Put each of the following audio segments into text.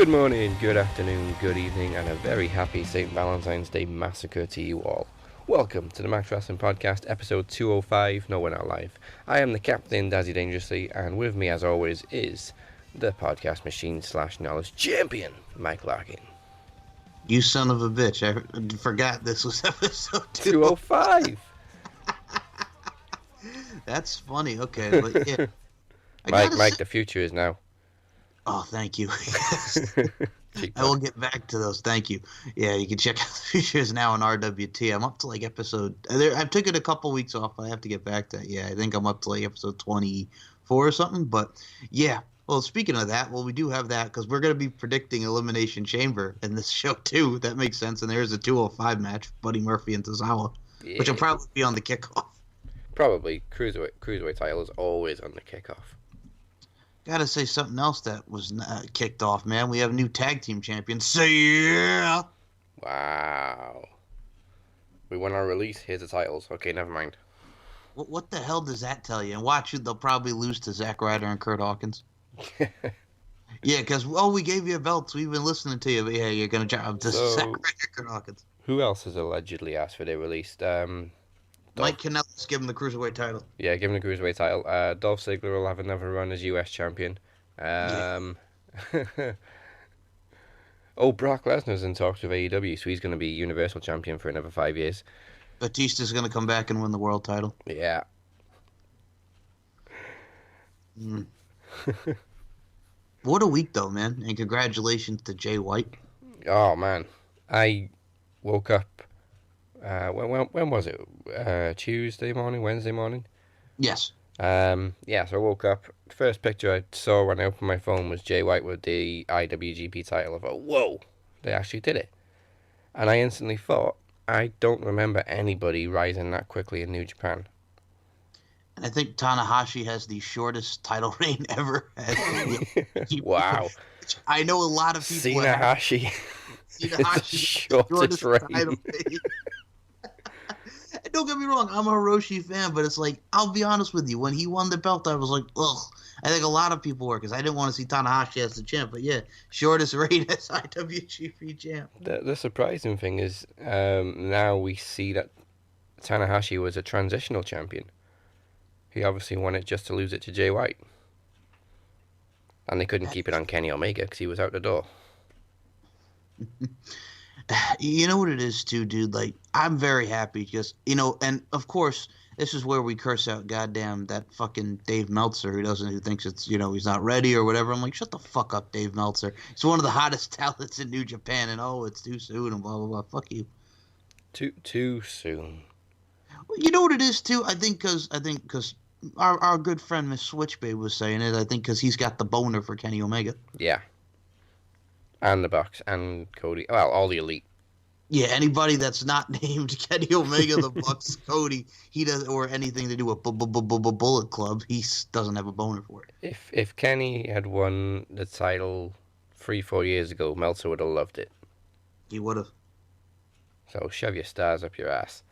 Good morning, good afternoon, good evening, and a very happy St. Valentine's Day massacre to you all. Welcome to the Max Wrestling Podcast, episode 205, No We're Not Live. I am the captain, Dazzy Dangerously, and with me, as always, is the podcast machine / knowledge champion, Mike Larkin. You son of a bitch, I forgot this was episode 205! That's funny, okay, but yeah. Mike, the future is now. Oh, thank you. I will get back to those. Thank you. Yeah, you can check out the Futures now on RWT. I'm up to like episode. I've taken a couple weeks off. I have to get back to. Yeah, I think I'm up to like episode 24 or something. But yeah. Well, speaking of that, we do have that because we're going to be predicting Elimination Chamber in this show too. That makes sense. And there's a 205 match, Buddy Murphy and Tozawa, which will probably be on the kickoff. Probably. Cruiserweight title is always on the kickoff. Gotta say something else that was kicked off, man. We have a new tag team champion. Say yeah! Wow. We won our release. Here's the titles. Okay, never mind. What the hell does that tell you? And watch it, they'll probably lose to Zack Ryder and Kurt Hawkins. Yeah, because, we gave you a belt, so we've been listening to you, but yeah, you're going to drop to Zack Ryder and Kurt Hawkins. Who else has allegedly asked for their release? Mike Kanellis, give him the Cruiserweight title. Yeah, give him the Cruiserweight title. Dolph Ziggler will have another run as US champion. Oh, Brock Lesnar's in talks with AEW, so he's going to be Universal Champion for another 5 years. Batista's going to come back and win the world title. Yeah. What a week, though, man. And congratulations to Jay White. Oh, man. I woke up... when was it? Tuesday morning, Wednesday morning? Yes. So I woke up. The first picture I saw when I opened my phone was Jay White with the IWGP title. I thought, whoa, they actually did it. And I instantly thought, I don't remember anybody rising that quickly in New Japan. And I think Tanahashi has the shortest title reign ever. Wow. I know a lot of people. Tanahashi. Shortest reign. Don't get me wrong, I'm a Hiroshi fan, but it's like, I'll be honest with you, when he won the belt, I was like, ugh. I think a lot of people were, because I didn't want to see Tanahashi as the champ, but yeah, shortest reign as IWGP champ. The surprising thing is, now we see that Tanahashi was a transitional champion. He obviously won it just to lose it to Jay White. And they couldn't keep it on Kenny Omega, because he was out the door. You know what it is too, dude? Like, I'm very happy because, and of course, this is where we curse out goddamn that fucking Dave Meltzer who thinks it's, he's not ready or whatever. I'm like, shut the fuck up, Dave Meltzer. He's one of the hottest talents in New Japan, and it's too soon and blah, blah, blah. Fuck you. Too soon. Well, you know what it is too? I think because our good friend Miss Switchblade was saying it. I think because he's got the boner for Kenny Omega. Yeah. And the Bucks, and Cody. Well, all the elite. Yeah, anybody that's not named Kenny Omega, the Bucks, Cody, he does, or anything to do with Bullet Club, he doesn't have a boner for it. If Kenny had won the title 3-4 years ago, Meltzer would have loved it. He would have. So shove your stars up your ass.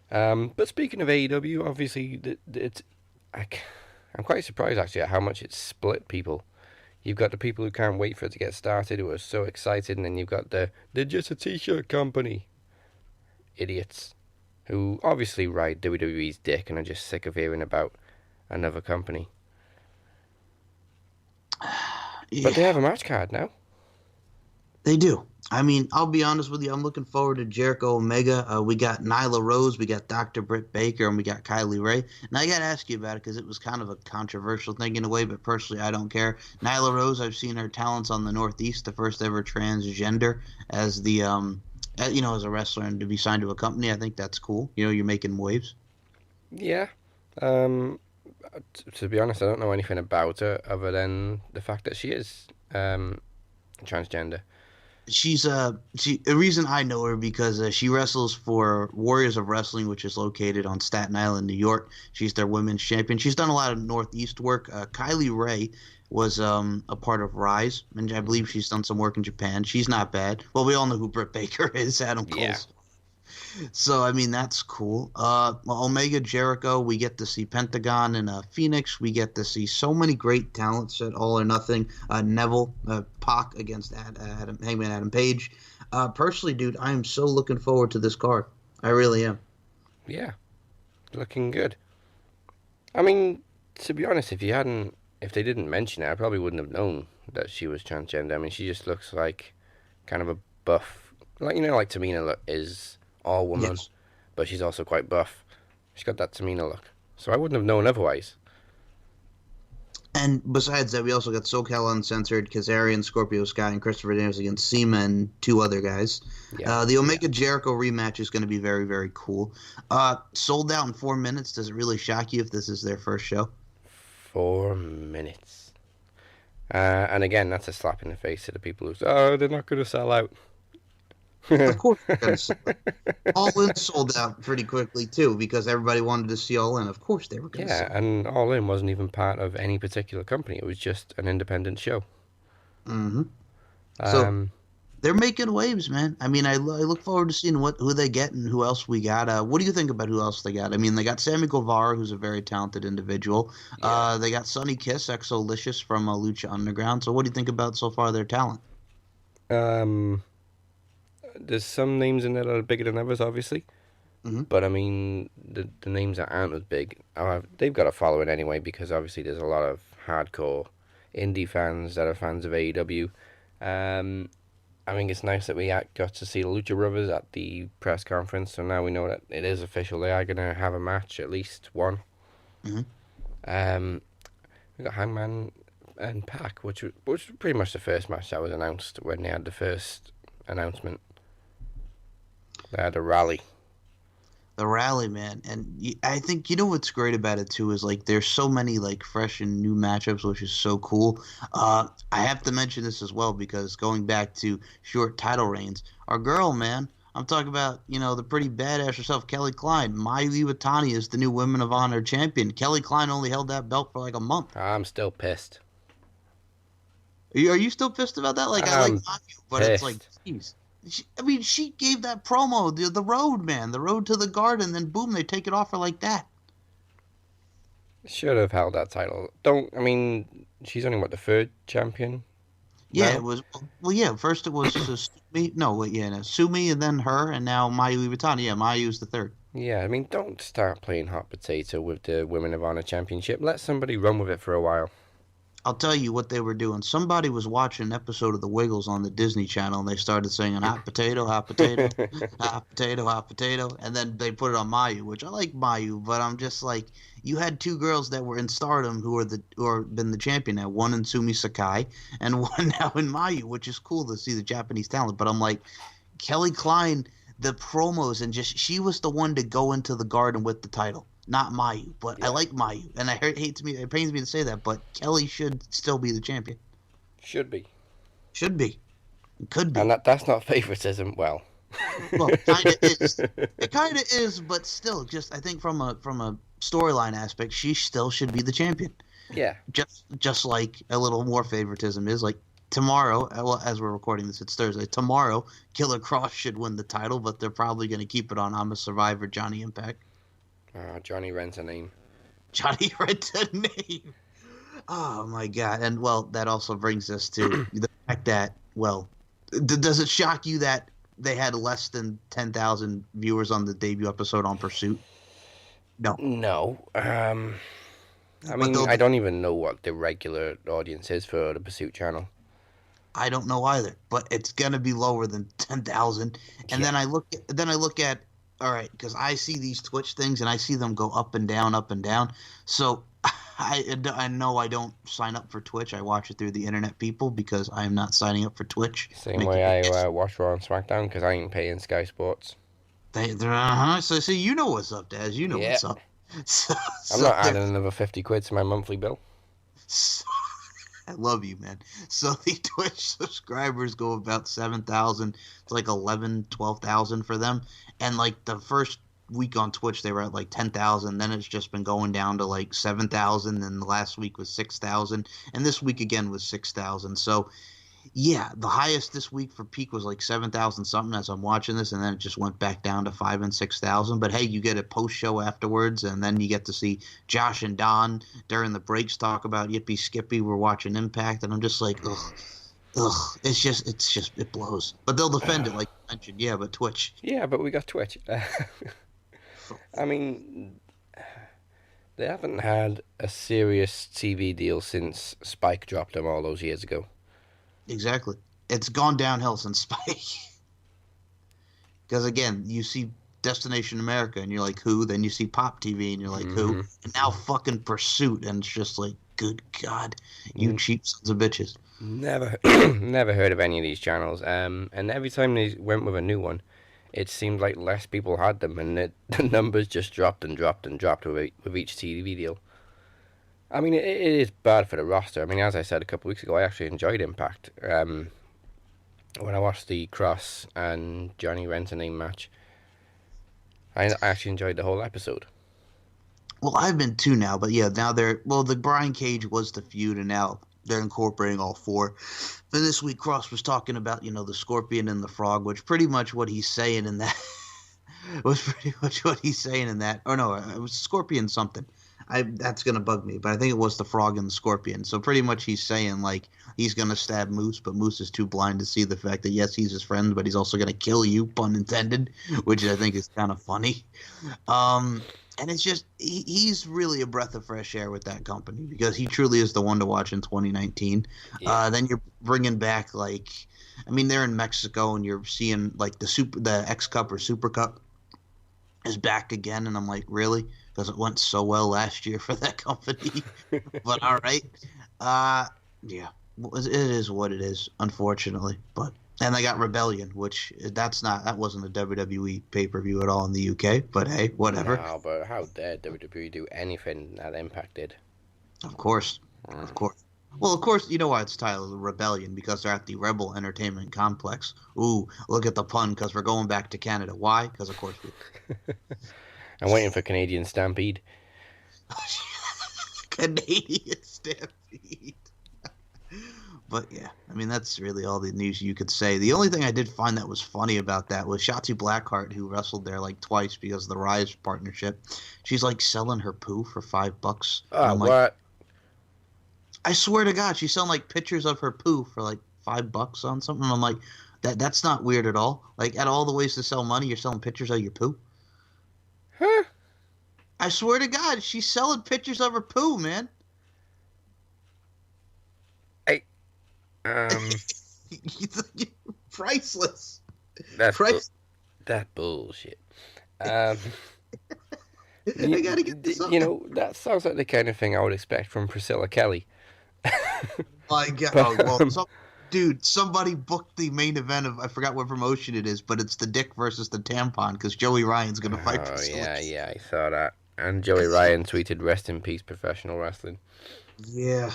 But speaking of AEW, obviously, I'm quite surprised actually at how much it's split people. You've got the people who can't wait for it to get started, who are so excited, and then you've got they're just a t-shirt company. Idiots. Who obviously ride WWE's dick and are just sick of hearing about another company. Yeah. But they have a match card now. They do. I mean, I'll be honest with you. I'm looking forward to Jericho Omega. We got Nyla Rose, we got Dr. Britt Baker, and we got Kylie Ray. Now, I got to ask you about it because it was kind of a controversial thing in a way, but personally, I don't care. Nyla Rose, I've seen her talents on the Northeast, the first ever transgender as the, as a wrestler and to be signed to a company. I think that's cool. You're making waves. Yeah. To be honest, I don't know anything about her other than the fact that she is transgender. She's the reason I know her because she wrestles for Warriors of Wrestling, which is located on Staten Island, New York. She's their women's champion. She's done a lot of Northeast work. Kylie Ray was a part of Rise, and I believe she's done some work in Japan. She's not bad. Well, we all know who Britt Baker is, Adam Cole's So I mean that's cool. Omega Jericho, we get to see Pentagon and Phoenix. We get to see so many great talents at All or Nothing. Neville, Pac against Hangman Adam Page. Personally, dude, I am so looking forward to this card. I really am. Yeah, looking good. I mean, to be honest, if they didn't mention it, I probably wouldn't have known that she was transgender. I mean, she just looks like kind of a buff, like like Tamina is all woman, Yes. but she's also quite buff. She's got that Tamina look, so I wouldn't have known otherwise. And besides that, we also got SoCal Uncensored, Kazarian, Scorpio Sky, and Christopher Daniels against Cena and two other guys. Yeah, The Omega Jericho rematch is going to be very, very cool. Sold out in 4 minutes. Does it really shock you if this is their first show? 4 minutes. And again, that's a slap in the face to the people who say, "Oh, they're not going to sell out." Of course, they're going to sell out. All In sold out pretty quickly too because everybody wanted to see All In. Of course, they were going to Yeah, sell. and All In wasn't even part of any particular company. It was just an independent show. Mm-hmm. So Um, they're making waves, man. I mean, I look forward to seeing who they get and who else we got. What do you think about who else they got? I mean, they got Sammy Guevara, who's a very talented individual. yeah. They got Sonny Kiss, Exolicious from Lucha Underground. So what do you think about so far their talent? Um, there's some names in there that are bigger than others, obviously. Mm-hmm. But I mean, the names that aren't as big, they've got a following anyway because obviously there's a lot of hardcore indie fans that are fans of AEW. I think it's nice that we got to see the Lucha Brothers at the press conference, so now we know that it is official. They are going to have a match, at least one. Mm-hmm. Um, we got Hangman and Pac, which was pretty much the first match that was announced when they had the first announcement. They had a rally. The rally, man, and I think you know what's great about it too is like there's so many like fresh and new matchups, which is so cool. I have to mention this as well because going back to short title reigns, our girl, man, I'm talking about the pretty badass herself, Kelly Klein. Mayu Iwatani is the new Women of Honor champion. Kelly Klein only held that belt for like a month. I'm still pissed. Are you still pissed about that? Like I like I'm Mayu, but it's like, pissed. jeez. She gave that promo, the road, man, the road to the garden, then boom, they take it off her like that. Should have held that title. I mean, she's only the third champion Yeah, now? it was. Well, yeah. First it was Sumi. No, wait, yeah, no, Sumi, and then her, and now Mayu Iwatani. Yeah, Mayu's the third. Yeah, I mean, don't start playing hot potato with the Women of Honor Championship. Let somebody run with it for a while. I'll tell you what they were doing. Somebody was watching an episode of The Wiggles on the Disney Channel, and they started singing "Hot Potato, Hot Potato, Hot Potato, Hot Potato," and then they put it on Mayu, which I like Mayu, but I'm just like, you had two girls that were in Stardom who are been the champion now, one in Sumi Sakai and one now in Mayu, which is cool to see the Japanese talent. But I'm like, Kelly Klein, the promos and just she was the one to go into the garden with the title, not Mayu. But I Yeah, like Mayu, and it pains me to say that, but Kelly should still be the champion. should be. Should be, it could And be. that's not favoritism. Well, Well, kind of is. It kind of is, but still, just I think from a storyline aspect, she still should be the champion. yeah, Just like a little more favoritism is like tomorrow. Well, as we're recording this, it's Thursday. Tomorrow, Killer Cross should win the title, but they're probably going to keep it on I'm a Survivor, Johnny Impact. Johnny rents a name. Johnny Renta name. Oh my God! And well, that also brings us to the fact that does it shock you that they had less than 10,000 viewers on the debut episode on Pursuit? No, No. I but mean, I don't even know what the regular audience is for the Pursuit channel. I don't know either, but it's gonna be lower than 10,000. And Yeah, then I look at all right, because I see these Twitch things and I see them go up and down, up and down. So I know I don't sign up for Twitch. I watch it through the internet, people, because I am not signing up for Twitch. same Make way it, I watch Raw and SmackDown because I ain't paying Sky Sports. So see, you know what's up, Daz. You know Yeah, what's up. So, I'm so not there- adding another 50 quid to my monthly bill. so- I love you, man. So the Twitch subscribers go about 7,000. It's like 11, 12,000 for them. And like the first week on Twitch, they were at like 10,000. Then it's just been going down to like 7,000. And the last week was 6,000. And this week again was 6,000. So Yeah, the highest this week for peak was like 7,000 something as I'm watching this, and then it just went back down to 5 and 6,000. But hey, you get a post show afterwards, and then you get to see Josh and Don during the breaks talk about Yippee Skippy. We're watching Impact, and I'm just like, ugh, ugh. It's just it blows. But they'll defend it, like you mentioned. Yeah, but Twitch. Yeah, but we got Twitch. I mean, they haven't had a serious TV deal since Spike dropped them all those years ago. Exactly. It's gone downhill since Spike. Because again, you see Destination America, and you're like, who? Then you see Pop TV, and you're like, who? And now fucking Pursuit, and it's just like, good God, you cheap sons of bitches. Never, never heard of any of these channels. And every time they went with a new one, it seemed like less people had them, and the numbers just dropped and dropped and dropped with each TV deal. I mean, it is bad for the roster. I mean, as I said a couple of weeks ago, I actually enjoyed Impact. When I watched the Cross and Johnny Renton match, I actually enjoyed the whole episode. Well, I've been two now, but yeah, now the Brian Cage was the feud, and now they're incorporating all four. But this week, Cross was talking about, the Scorpion and the Frog, which pretty much what he's saying in that was pretty much what he's saying in that. Oh no, it was Scorpion something. That's gonna bug me, but I think it was the Frog and the Scorpion. So pretty much he's saying like he's gonna stab Moose, but Moose is too blind to see the fact that yes, he's his friend, but he's also gonna kill you, pun intended, which I think is kind of funny. And it's just he's really a breath of fresh air with that company because he truly is the one to watch in 2019. Yeah. Then you're bringing back they're in Mexico and you're seeing like the X Cup or Super Cup is back again, and I'm like, really? Because it went so well last year for that company. But all right, yeah, it is what it is, unfortunately. And they got Rebellion, which that wasn't a WWE pay-per-view at all in the UK. But hey, whatever. No, but how dare WWE do anything that Impact did? Of course, of course. Well, of course, you know why it's titled Rebellion, because they're at the Rebel Entertainment Complex. Ooh, look at the pun, because we're going back to Canada. Why? Because, of course, I'm waiting for Canadian Stampede. Canadian Stampede. But, yeah, I mean, that's really all the news you could say. The only thing I did find that was funny about that was Shotzi Blackheart, who wrestled there, twice because of the Rise partnership. She's, selling her poo for $5. Oh, what? I swear to God, she's selling pictures of her poo for $5 on something. I'm like, that's not weird at all. At all the ways to sell money, you're selling pictures of your poo. Huh? I swear to God, she's selling pictures of her poo, man. Priceless. That's that bullshit. I gotta get this up. That sounds like the kind of thing I would expect from Priscilla Kelly. My God. Dude, somebody booked the main event of, I forgot what promotion it is, but it's the Dick versus the Tampon, because Joey Ryan's going to fight Priscilla. Oh, yeah, I saw that. And Joey Ryan tweeted, "Rest in peace, professional wrestling." Yeah.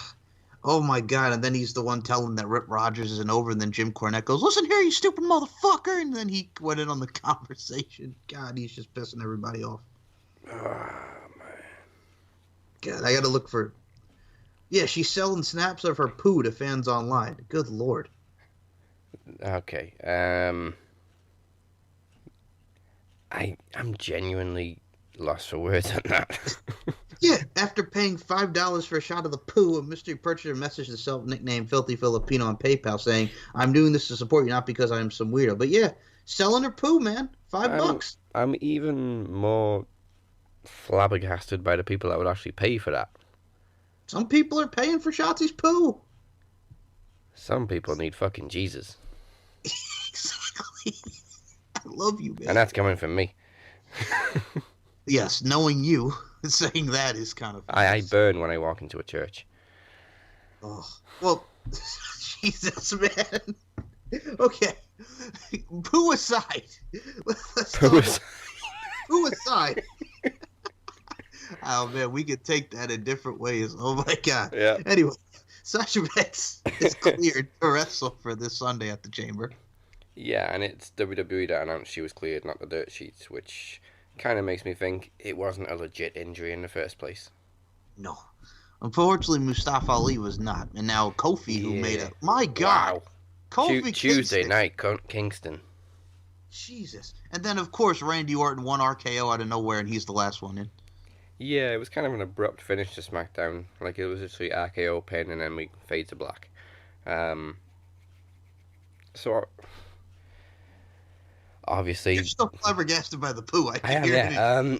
Oh, my God. And then he's the one telling that Rip Rogers isn't over, and then Jim Cornette goes, "Listen here, you stupid motherfucker!" And then he went in on the conversation. God, he's just pissing everybody off. Oh, man. God, I got to look for... Yeah, she's selling snaps of her poo to fans online. Good Lord. Okay. I'm genuinely lost for words on that. Yeah, after paying $5 for a shot of the poo, a mystery purchaser messaged the self-nicknamed Filthy Filipino on PayPal saying, "I'm doing this to support you, not because I'm some weirdo." But yeah, selling her poo, man. $5. I'm even more flabbergasted by the people that would actually pay for that. Some people are paying for Shotzi's poo. Some people need fucking Jesus. Exactly. I love you, man. And that's coming from me. Yes, knowing you, saying that is kind of... I burn when I walk into a church. Oh, well, Jesus, man. Okay. Poo aside. Poo aside. Oh, man, we could take that in different ways. Oh, my God. Yeah. Anyway, Sasha Banks is cleared to wrestle for this Sunday at the Chamber. Yeah, and it's WWE that announced she was cleared, not the dirt sheets, which kind of makes me think it wasn't a legit injury in the first place. No. Unfortunately, Mustafa Ali was not. And now Kofi, who made it. My God. Wow. Tuesday night, Kingston. Jesus. And then, of course, Randy Orton won RKO out of nowhere, and he's the last one in. Yeah, it was kind of an abrupt finish to SmackDown. Like, it was actually RKO pin, and then we fade to black. So, obviously... You're still flabbergasted by the poo. I am, yeah.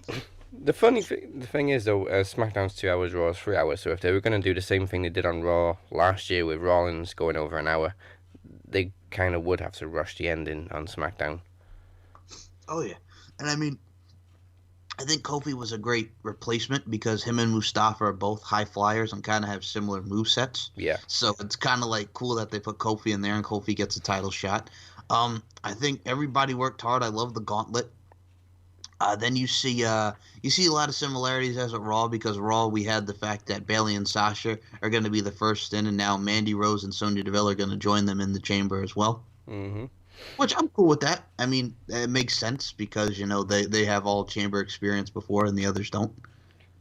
The thing is, though, SmackDown's 2 hours, Raw's 3 hours, so if they were going to do the same thing they did on Raw last year with Rollins going over an hour, they kind of would have to rush the ending on SmackDown. Oh, yeah. And I mean, I think Kofi was a great replacement because him and Mustafa are both high flyers and kind of have similar movesets. Yeah. So it's kind of like cool that they put Kofi in there and Kofi gets a title shot. I think everybody worked hard. I love the gauntlet. Then you see a lot of similarities as at Raw because Raw we had the fact that Bayley and Sasha are going to be the first in, and now Mandy Rose and Sonya Deville are going to join them in the chamber as well. Mm-hmm. Which I'm cool with that. I mean, it makes sense because they have all chamber experience before and the others don't.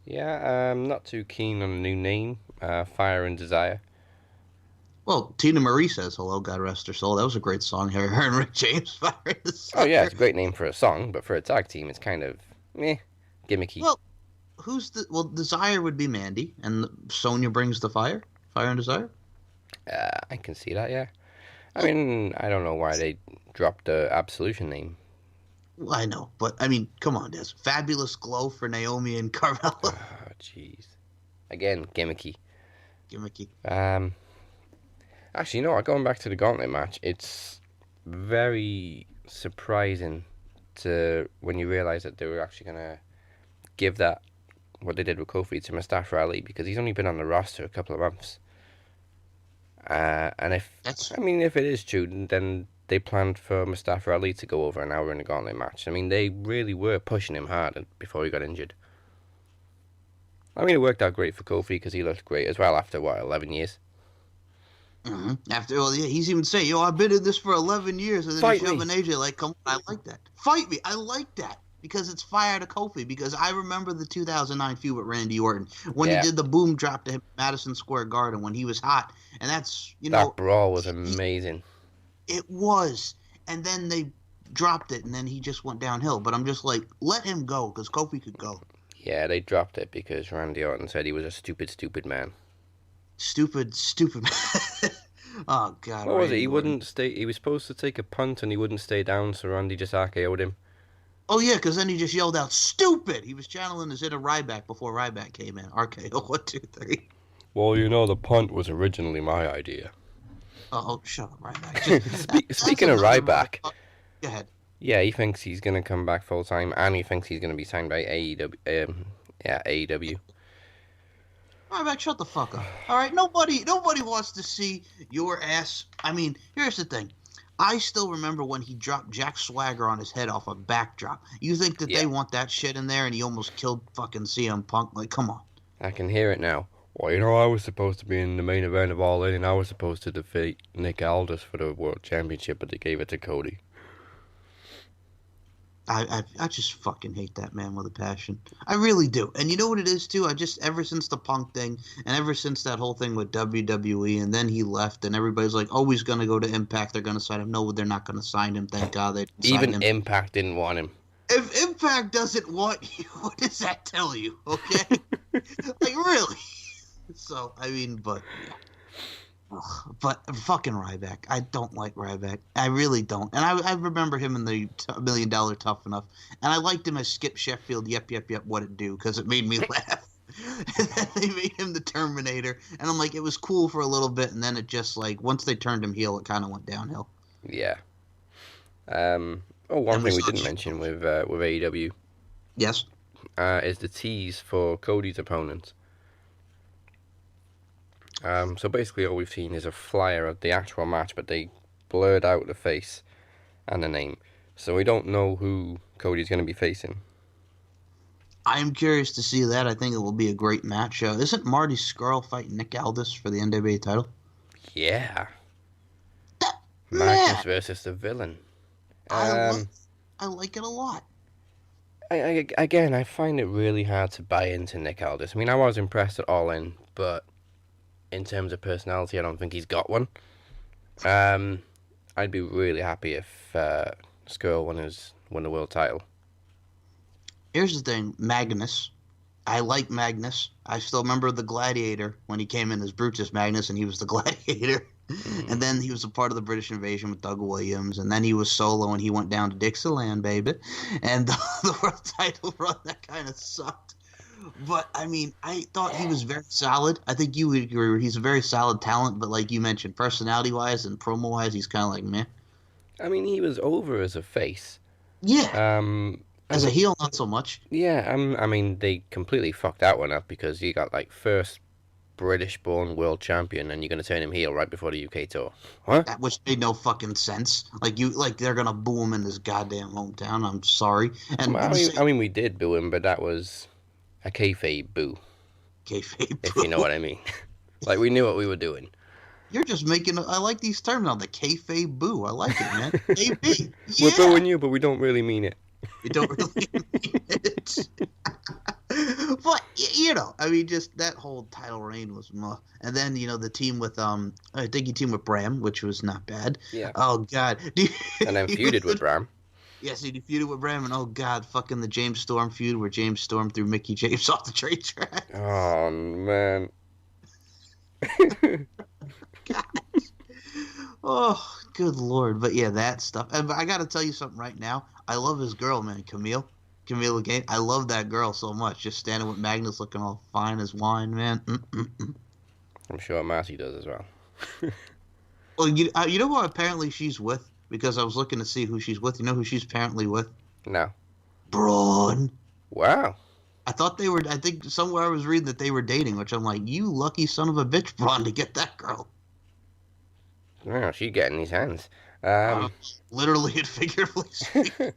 Yeah, I'm not too keen on a new name, Fire and Desire. Well, Tina Marie says hello, God rest her soul. That was a great song. Her and Rick James, Fire and Desire. Oh yeah, it's a great name for a song, but for a tag team, it's kind of gimmicky. Well, Desire would be Mandy, and Sonya brings the Fire and Desire. I can see that, yeah. I mean, I don't know why they dropped the Absolution name. Well, I know, but I mean, come on, Des. Fabulous Glow for Naomi and Carmella. Oh, jeez. Again, gimmicky. Actually, you know what? Going back to the Gauntlet match, it's very surprising to when you realize that they were actually gonna give that what they did with Kofi to Mustafa Ali because he's only been on the roster a couple of months. And if it is true, then they planned for Mustafa Ali to go over an hour in the Gauntlet match. I mean, they really were pushing him hard before he got injured. I mean, it worked out great for Kofi because he looked great as well after, 11 years? Mm-hmm. He's even saying, I've been in this for 11 years. And then Fight he's me. shoving AJ like, come on, I like that. Fight me. I like that. Because it's fire to Kofi. Because I remember the 2009 feud with Randy Orton when he did the boom drop to him at Madison Square Garden when he was hot. And that's, that brawl was amazing. It was. And then they dropped it and then he just went downhill. But I'm just like, let him go because Kofi could go. Yeah, they dropped it because Randy Orton said he was a stupid man. Stupid man. Oh, God. What was it? He wouldn't stay. He was supposed to take a punt and he wouldn't stay down, so Randy just RKO'd him. Oh, yeah, because then he just yelled out, stupid! He was channeling his inner Ryback before Ryback came in. RKO, 1, 2, 3. Well, the punt was originally my idea. Oh, shut up, Ryback. Speaking of Ryback. Go ahead. Yeah, he thinks he's going to come back full-time, and he thinks he's going to be signed by AEW. AEW. Ryback, shut the fuck up. All right, nobody wants to see your ass. I mean, here's the thing. I still remember when he dropped Jack Swagger on his head off a backdrop. You think that they want that shit in there and he almost killed fucking CM Punk? Like, come on. I can hear it now. Well, I was supposed to be in the main event of All In and I was supposed to defeat Nick Aldis for the World Championship, but they gave it to Cody. I just fucking hate that man with a passion. I really do. And you know what it is, too? Ever since the Punk thing, and ever since that whole thing with WWE, and then he left, and everybody's like, oh, he's going to go to Impact, they're going to sign him. No, they're not going to sign him, thank God they didn't sign him. Even Impact didn't want him. If Impact doesn't want you, what does that tell you, okay? Like, really? So, I mean, but fucking Ryback. I don't like Ryback. I really don't. And I remember him in the $1 Million Tough Enough. And I liked him as Skip Sheffield, yep, what it do, because it made me laugh. And then they made him the Terminator. And I'm like, it was cool for a little bit. And then it just, like, once they turned him heel, it kind of went downhill. Yeah. One thing we didn't mention with AEW. Yes. Is the tease for Cody's opponent. So basically all we've seen is a flyer of the actual match, but they blurred out the face and the name. So we don't know who Cody's going to be facing. I'm curious to see that. I think it will be a great match. Isn't Marty Scurll fighting Nick Aldis for the NWA title? Yeah. Magnus versus the Villain. I like it a lot. I find it really hard to buy into Nick Aldis. I mean, I was impressed at All In, but in terms of personality, I don't think he's got one. I'd be really happy if Skrull won the world title. Here's the thing, Magnus. I like Magnus. I still remember the Gladiator when he came in as Brutus Magnus, and he was the Gladiator. And then he was a part of the British invasion with Doug Williams, and then he was solo, and he went down to Dixieland, baby. And the world title run, that kind of sucked. But, I mean, I thought he was very solid. I think you would agree. He's a very solid talent, but like you mentioned, personality-wise and promo-wise, he's kind of like meh. I mean, he was over as a face. Yeah. As a heel, not so much. Yeah, I mean, they completely fucked that one up because you got, like, first British-born world champion and you're going to turn him heel right before the UK tour. What? That which made no fucking sense. Like they're going to boo him in his goddamn hometown. I'm sorry. And I mean, we did boo him, but that was a kayfabe boo. Kayfabe if boo. You know what I mean. Like, we knew what we were doing. You're just making. I like these terms now. The kayfabe boo. I like it, man. KB. Yeah. We're booing you, but we don't really mean it. We don't really mean it. But you know, I mean, just that whole title reign was, and then you know the team with I think he teamed with Bram, which was not bad. Yeah. Oh God. And then feuded with Bram. Yes, he feuded with Bram, and oh God, fucking the James Storm feud where James Storm threw Mickey James off the train track. Oh man. God. Oh, good Lord. But yeah, that stuff. And I got to tell you something right now. I love his girl, man, Camille Gain. I love that girl so much. Just standing with Magnus looking all fine as wine, man. I'm sure Marcy does as well. Well, you know who apparently she's with? Because I was looking to see who she's with. You know who she's apparently with? No. Braun. Wow. I think somewhere I was reading that they were dating, which I'm like, you lucky son of a bitch, Braun, to get that girl. Wow, she's getting these hands. Literally and figuratively speaking.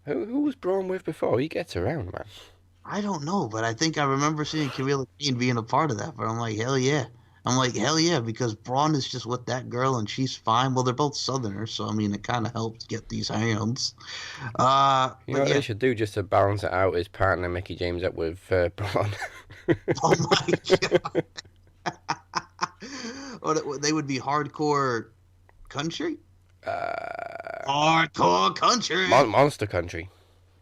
Who was Braun with before? He gets around, man. I don't know, but I think I remember seeing Camilla Kane being a part of that. But I'm like, hell yeah. Because Braun is just with that girl and she's fine. Well, they're both Southerners, so I mean, it kind of helped get these hands. You know what they should do just to balance it out is partner Mickey James up with Braun. Oh my God. Oh, they would be hardcore country? Hardcore country. Monster country.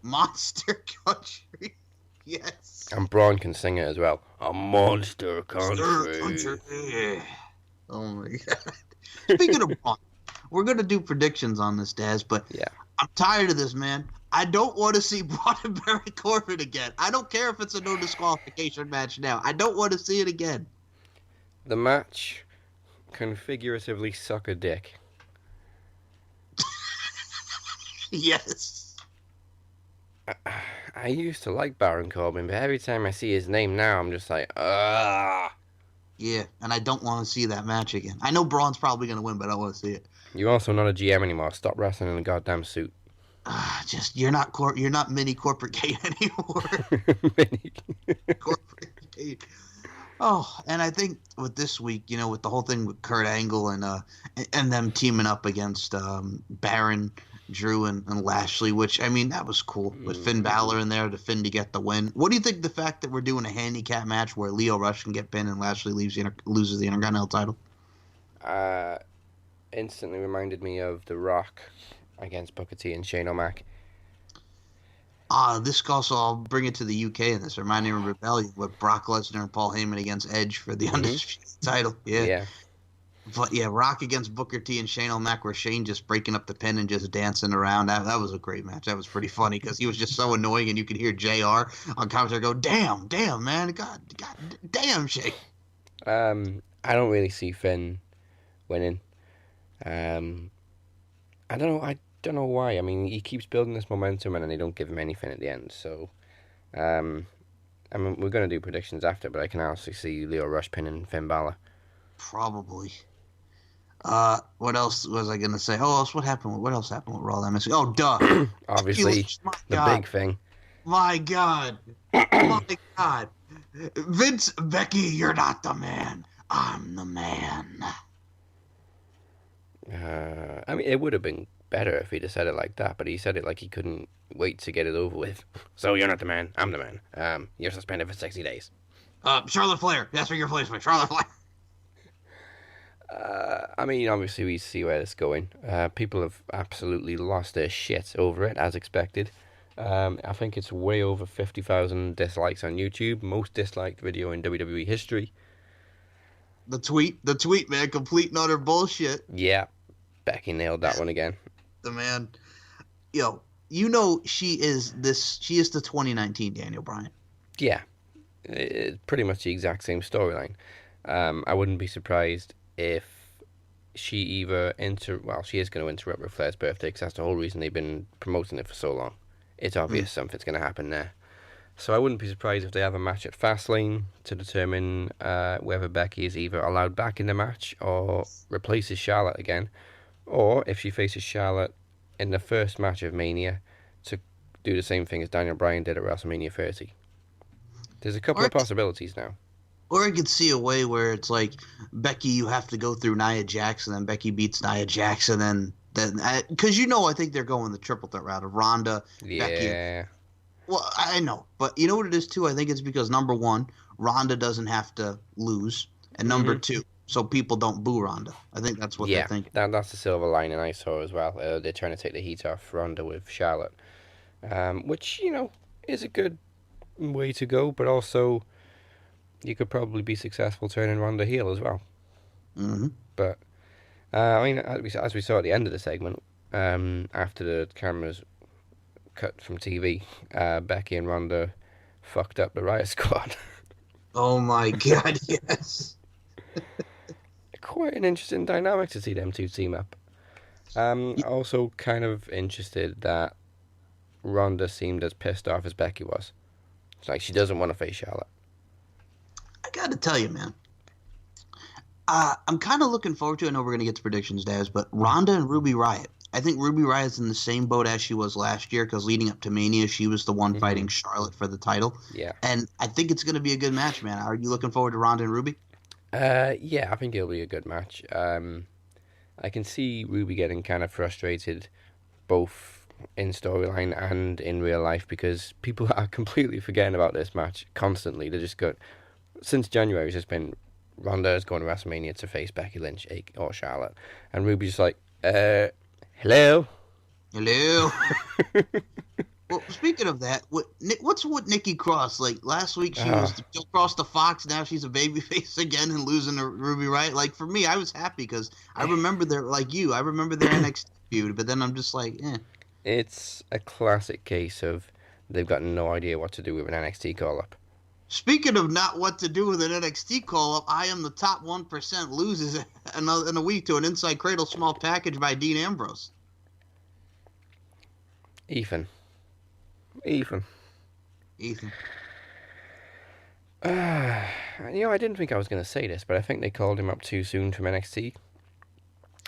Monster country. Yes. And Braun can sing it as well. A monster country. Oh my God. Speaking of Braun, we're going to do predictions on this, Daz, but yeah. I'm tired of this, man. I don't want to see Braun and Baron Corbin again. I don't care if it's a no disqualification match now. I don't want to see it again. The match can figuratively suck a dick. Yes. I used to like Baron Corbin, but every time I see his name now, I'm just like, ah. Yeah, and I don't want to see that match again. I know Braun's probably going to win, but I don't want to see it. You're also not a GM anymore. Stop wrestling in a goddamn suit. Just you're not mini corporate Kane anymore. Mini corporate Kane. Oh, and I think with this week, you know, with the whole thing with Kurt Angle and them teaming up against Baron, Drew, and Lashley, which, I mean, that was cool. With Finn Balor in there to Finn to get the win. What do you think the fact that we're doing a handicap match where Lio Rush can get pinned and Lashley loses the Intercontinental title? Instantly reminded me of The Rock against Booker T and Shane O'Mac. This also, I'll bring it to the UK in this. Reminding me of Rebellion with Brock Lesnar and Paul Heyman against Edge for the undisputed title. Yeah. But yeah, Rock against Booker T and Shane O'Mac, where Shane just breaking up the pin and just dancing around. That was a great match. That was pretty funny because he was just so annoying, and you could hear JR on commentary go, "Damn, man, God, damn, Shane." I don't really see Finn winning. I don't know why. I mean, he keeps building this momentum, and then they don't give him anything at the end. So, I mean, we're going to do predictions after, but I can honestly see Lio Rush pinning Finn Balor. Probably. What else was I gonna say? What else happened with Raw? Oh, duh. Obviously, the big thing. My God. My God. Vince, Becky, you're not the man. I'm the man. I mean, it would have been better if he'd have said it like that, but he said it like he couldn't wait to get it over with. So you're not the man. I'm the man. You're suspended for 60 days. Charlotte Flair. That's for your replacement. Charlotte Flair. I mean, obviously we see where it's going. People have absolutely lost their shit over it, as expected. I think it's way over 50,000 dislikes on YouTube, most disliked video in WWE history. The tweet, man, complete and utter bullshit. Yeah, Becky nailed that one again. The man, yo, you know she is the 2019 Daniel Bryan. Yeah, it's pretty much the exact same storyline. I wouldn't be surprised if she she is going to interrupt Ric Flair's birthday because that's the whole reason they've been promoting it for so long. It's obvious something's going to happen there. So I wouldn't be surprised if they have a match at Fastlane to determine whether Becky is either allowed back in the match or replaces Charlotte again, or if she faces Charlotte in the first match of Mania to do the same thing as Daniel Bryan did at WrestleMania 30. There's a couple of possibilities now. Or I could see a way where it's like, Becky, you have to go through Nia Jax, and then Becky beats Nia Jax, and then because I think they're going the triple threat route of Ronda, Yeah. Becky. Well, I know, but you know what it is too? I think it's because, number one, Ronda doesn't have to lose, and number two, so people don't boo Ronda. I think that's what they're thinking. That's the silver lining I saw as well. They're trying to take the heat off Ronda with Charlotte, which, is a good way to go, but also you could probably be successful turning Ronda heel as well. Mm-hmm. But, I mean, as we saw at the end of the segment, after the cameras cut from TV, Becky and Ronda fucked up the Riot Squad. Oh my god, yes. Quite an interesting dynamic to see them two team up. Also kind of interested that Ronda seemed as pissed off as Becky was. It's like she doesn't want to face Charlotte. I gotta tell you, man. I'm kind of looking forward to. I know we're gonna get to predictions, Daz, but Ronda and Ruby Riott. I think Ruby Riott's in the same boat as she was last year because leading up to Mania, she was the one fighting Charlotte for the title. Yeah. And I think it's gonna be a good match, man. Are you looking forward to Ronda and Ruby? Yeah, I think it'll be a good match. I can see Ruby getting kind of frustrated, both in storyline and in real life, because people are completely forgetting about this match constantly. They're just since January, it's just been Ronda is going to WrestleMania to face Becky Lynch or Charlotte, and Ruby's just like, hello. Well, speaking of that, what's with Nikki Cross? Like, last week she was across the Fox, now she's a babyface again and losing to Ruby Riott. Like, for me, I was happy because I remember their NXT feud, but then I'm just like, eh. It's a classic case of they've got no idea what to do with an NXT call-up. Speaking of not what to do with an NXT call-up, I am the top 1% loses in a week to an Inside Cradle small package by Dean Ambrose. Ethan. I didn't think I was going to say this, but I think they called him up too soon from NXT.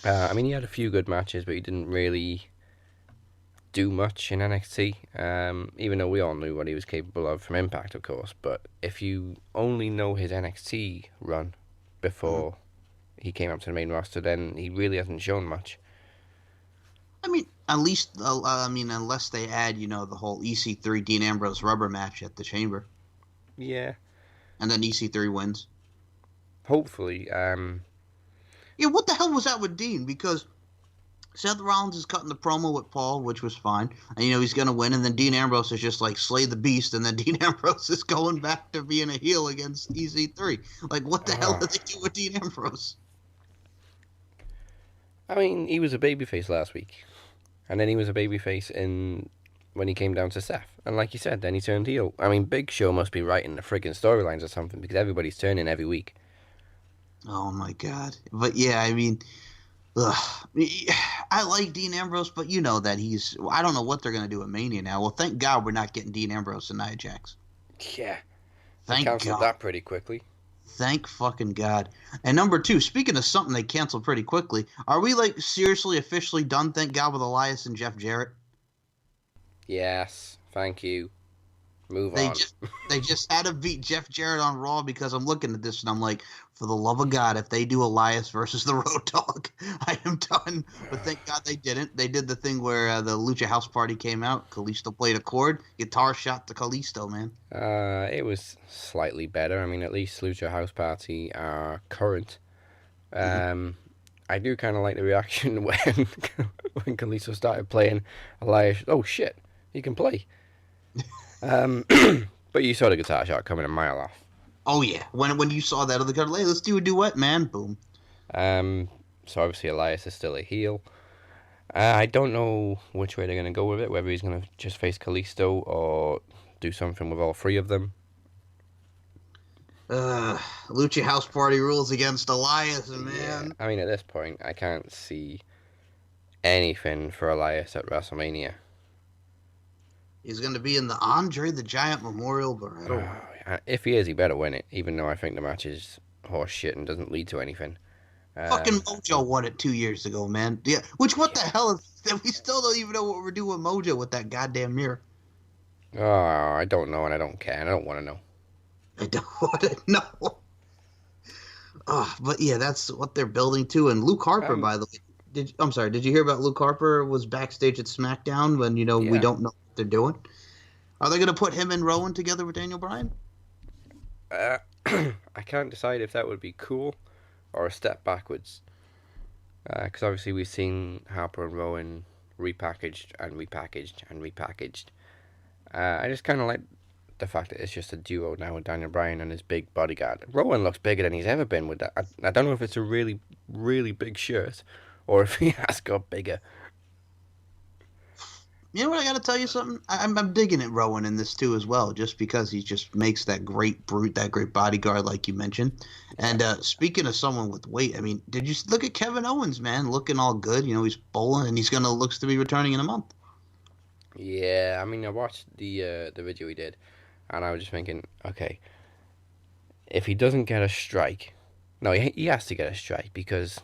I mean, he had a few good matches, but he didn't really do much in NXT, even though we all knew what he was capable of from Impact, of course. But if you only know his NXT run before he came up to the main roster, then he really hasn't shown much. I mean, at least, unless they add, the whole EC3 Dean Ambrose rubber match at the Chamber. Yeah. And then EC3 wins. Hopefully. Yeah, what the hell was that with Dean? Because Seth Rollins is cutting the promo with Paul, which was fine. And, he's going to win. And then Dean Ambrose is just like, slay the beast. And then Dean Ambrose is going back to being a heel against EC3. Like, what the hell did they do with Dean Ambrose? I mean, he was a babyface last week. And then he was a babyface when he came down to Seth. And like you said, then he turned heel. I mean, Big Show must be writing the friggin' storylines or something because everybody's turning every week. Oh, my God. But, yeah, I mean, I like Dean Ambrose, but you know that I don't know what they're going to do at Mania now. Well, thank God we're not getting Dean Ambrose and Nia Jax. Yeah. Thank God. They canceled that pretty quickly. Thank fucking God. And number two, speaking of something they canceled pretty quickly, are we, seriously officially done, thank God, with Elias and Jeff Jarrett? Yes. Thank you. Move on. They just had to beat Jeff Jarrett on Raw because I'm looking at this and I'm like, for the love of God, if they do Elias versus the Road Dogg, I am done. But thank God they didn't. They did the thing where the Lucha House Party came out. Kalisto played a chord. Guitar shot to Kalisto, man. It was slightly better. I mean, at least Lucha House Party are current. I do kind of like the reaction when Kalisto started playing Elias. Oh shit, he can play. But you saw the guitar shot coming a mile off. Oh yeah, when you saw that other guy, hey, let's do a duet, man. Boom. So obviously Elias is still a heel. I don't know which way they're going to go with it, whether he's going to just face Kalisto or do something with all three of them. Lucha House Party rules against Elias, man. Yeah, I mean, at this point, I can't see anything for Elias at WrestleMania. He's going to be in the Andre the Giant Memorial, but I don't. If he is, he better win it, even though I think the match is horse shit and doesn't lead to anything. Fucking Mojo won it 2 years ago, man. Yeah, what the hell is... We still don't even know what we're doing with Mojo with that goddamn mirror. Oh, I don't know, and I don't care, and I don't want to know. I don't want to know. Oh, but yeah, that's what they're building to. And Luke Harper, by the way, did you hear about Luke Harper was backstage at SmackDown when, we don't know what they're doing? Are they going to put him and Rowan together with Daniel Bryan? I can't decide if that would be cool or a step backwards. Because obviously we've seen Harper and Rowan repackaged and repackaged and repackaged. I just kind of like the fact that it's just a duo now with Daniel Bryan and his big bodyguard. Rowan looks bigger than he's ever been with that. I don't know if it's a really, really big shirt or if he has got bigger. You know what? I got to tell you something. I'm digging at Rowan in this too as well, just because he just makes that great brute, that great bodyguard, like you mentioned. And speaking of someone with weight, I mean, did you look at Kevin Owens, man, looking all good? He's bowling, and looks to be returning in a month. Yeah, I mean, I watched the video he did, and I was just thinking, okay, if he doesn't get a strike, no, he has to get a strike because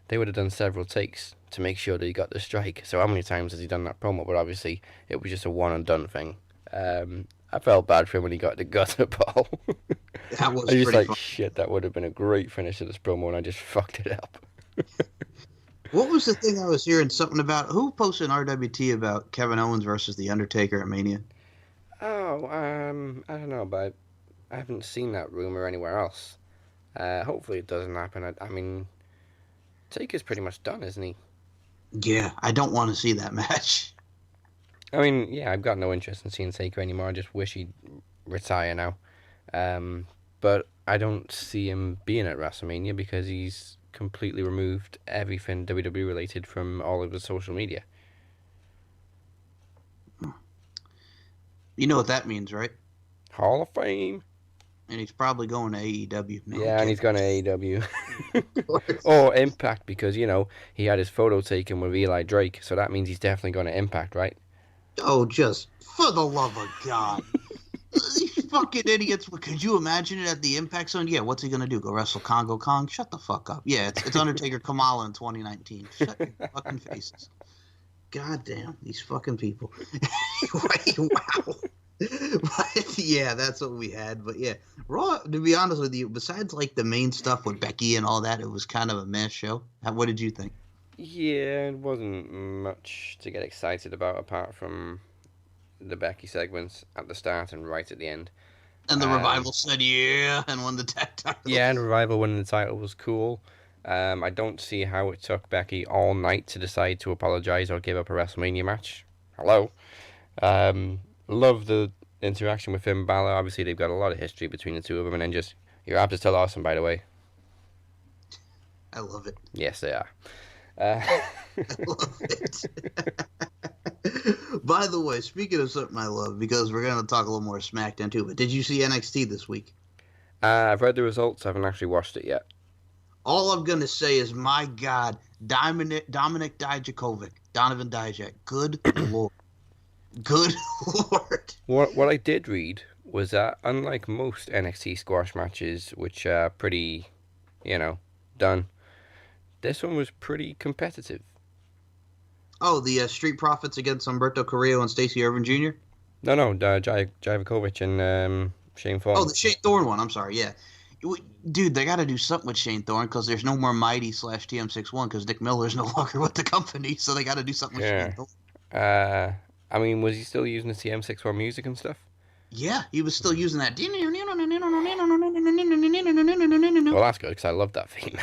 they would have done several takes to make sure that he got the strike. So how many times has he done that promo? But obviously, it was just a one and done thing. I felt bad for him when he got the gutter ball. That was I was just like, fun. shit, that would have been a great finish to this promo, and I just fucked it up. What was the thing I was hearing something about? Who posted an RWT about Kevin Owens versus The Undertaker at Mania? Oh, I don't know, but I haven't seen that rumor anywhere else. Hopefully it doesn't happen. I mean, Taker's pretty much done, isn't he? Yeah, I don't want to see that match. I mean, yeah, I've got no interest in seeing Taker anymore. I just wish he'd retire now. But I don't see him being at WrestleMania because he's completely removed everything WWE related from all of the social media. You know what that means, right? Hall of Fame. And he's probably going to AEW. No, yeah, and he's going to AEW. Or Impact because, he had his photo taken with Eli Drake, so that means he's definitely going to Impact, right? Oh, just for the love of God. These fucking idiots. Could you imagine it at the Impact Zone? Yeah, what's he going to do? Go wrestle Congo Kong? Shut the fuck up. Yeah, it's Undertaker Kamala in 2019. Shut your fucking faces. God damn, these fucking people. Wow. But yeah, that's what we had. But yeah, Raw, to be honest with you, besides like the main stuff with Becky and all that, it was kind of a mess show. What did you think? Yeah, it wasn't much to get excited about apart from the Becky segments at the start and right at the end. And the Revival said yeah and won the tag title. Yeah, and Revival winning the title was cool. I don't see how it took Becky all night to decide to apologize or give up a WrestleMania match. Hello. Love the interaction with Finn Balor. Obviously, they've got a lot of history between the two of them, and then just, your abs are still awesome, by the way. I love it. Yes, they are. I love it. By the way, speaking of something I love, because we're going to talk a little more SmackDown too, but did you see NXT this week? I've read the results. I haven't actually watched it yet. All I'm going to say is, my God, Dominik Dijakovic, Donovan Dijak, good Lord. Good Lord. What I did read was that unlike most NXT squash matches, which are pretty, done, this one was pretty competitive. Oh, the Street Profits against Humberto Carrillo and Stacey Irvin Jr.? No, Dijakovic and Shane Thorne. Oh, the Shane Thorne one. I'm sorry, yeah. Dude, they got to do something with Shane Thorne because there's no more Mighty/TM61 because Nick Miller's no longer with the company, so they got to do something with Shane Thorne. I mean, was he still using the TM61 music and stuff? Yeah, he was still using that. Well, that's good because I love that theme.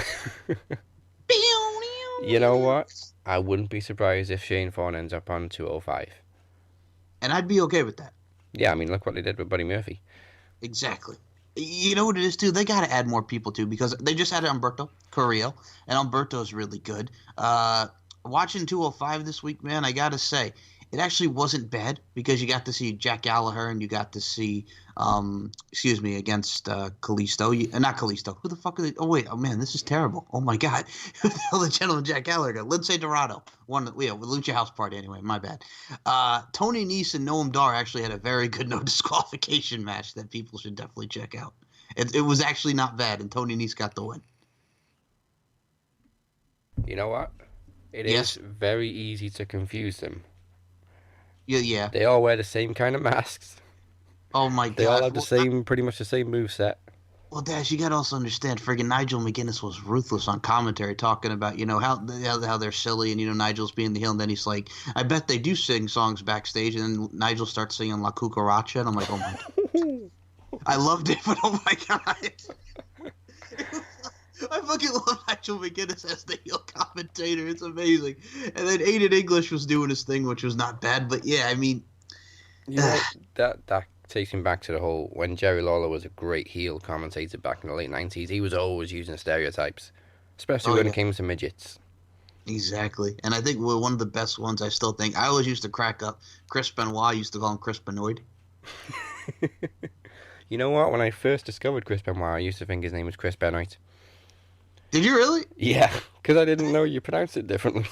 You know what? I wouldn't be surprised if Shane Thorne ends up on 205. And I'd be okay with that. Yeah, I mean, look what they did with Buddy Murphy. Exactly. You know what it is too? They got to add more people too because they just added Humberto Carrillo, and Humberto's really good. Watching 205 this week, man, I got to say, it actually wasn't bad because you got to see Jack Gallagher and you got to see, against Kalisto. Not Kalisto. Who the fuck are they? Oh, wait. Oh, man, this is terrible. Oh, my God. Who the hell the gentleman Jack Gallagher? Lindsay Dorado. With Lucha House Party anyway. My bad. Tony Nese and Noam Dar actually had a very good no disqualification match that people should definitely check out. It was actually not bad, and Tony Nese got the win. You know what? It is very easy to confuse them. Yeah. They all wear the same kind of masks. Oh my god. They all have pretty much the same moveset. Well, Dash, you gotta also understand, friggin' Nigel McGuinness was ruthless on commentary, talking about, how they're silly, and Nigel's being the heel, and then he's like, I bet they do sing songs backstage, and then Nigel starts singing La Cucaracha, and I'm like, oh my god. I loved it, but oh my god. I fucking love Nigel McGuinness as the heel commentator. It's amazing. And then Aiden English was doing his thing, which was not bad. But yeah, I mean, that takes him back to the whole when Jerry Lawler was a great heel commentator back in the late 90s. He was always using stereotypes, especially when it came to midgets. Exactly. And I think one of the best ones, I still think, I always used to crack up. Chris Benoit, used to call him Chris Benoit. You know what? When I first discovered Chris Benoit, I used to think his name was Chris Benoit. Did you really? Yeah, because I didn't know you pronounced it differently.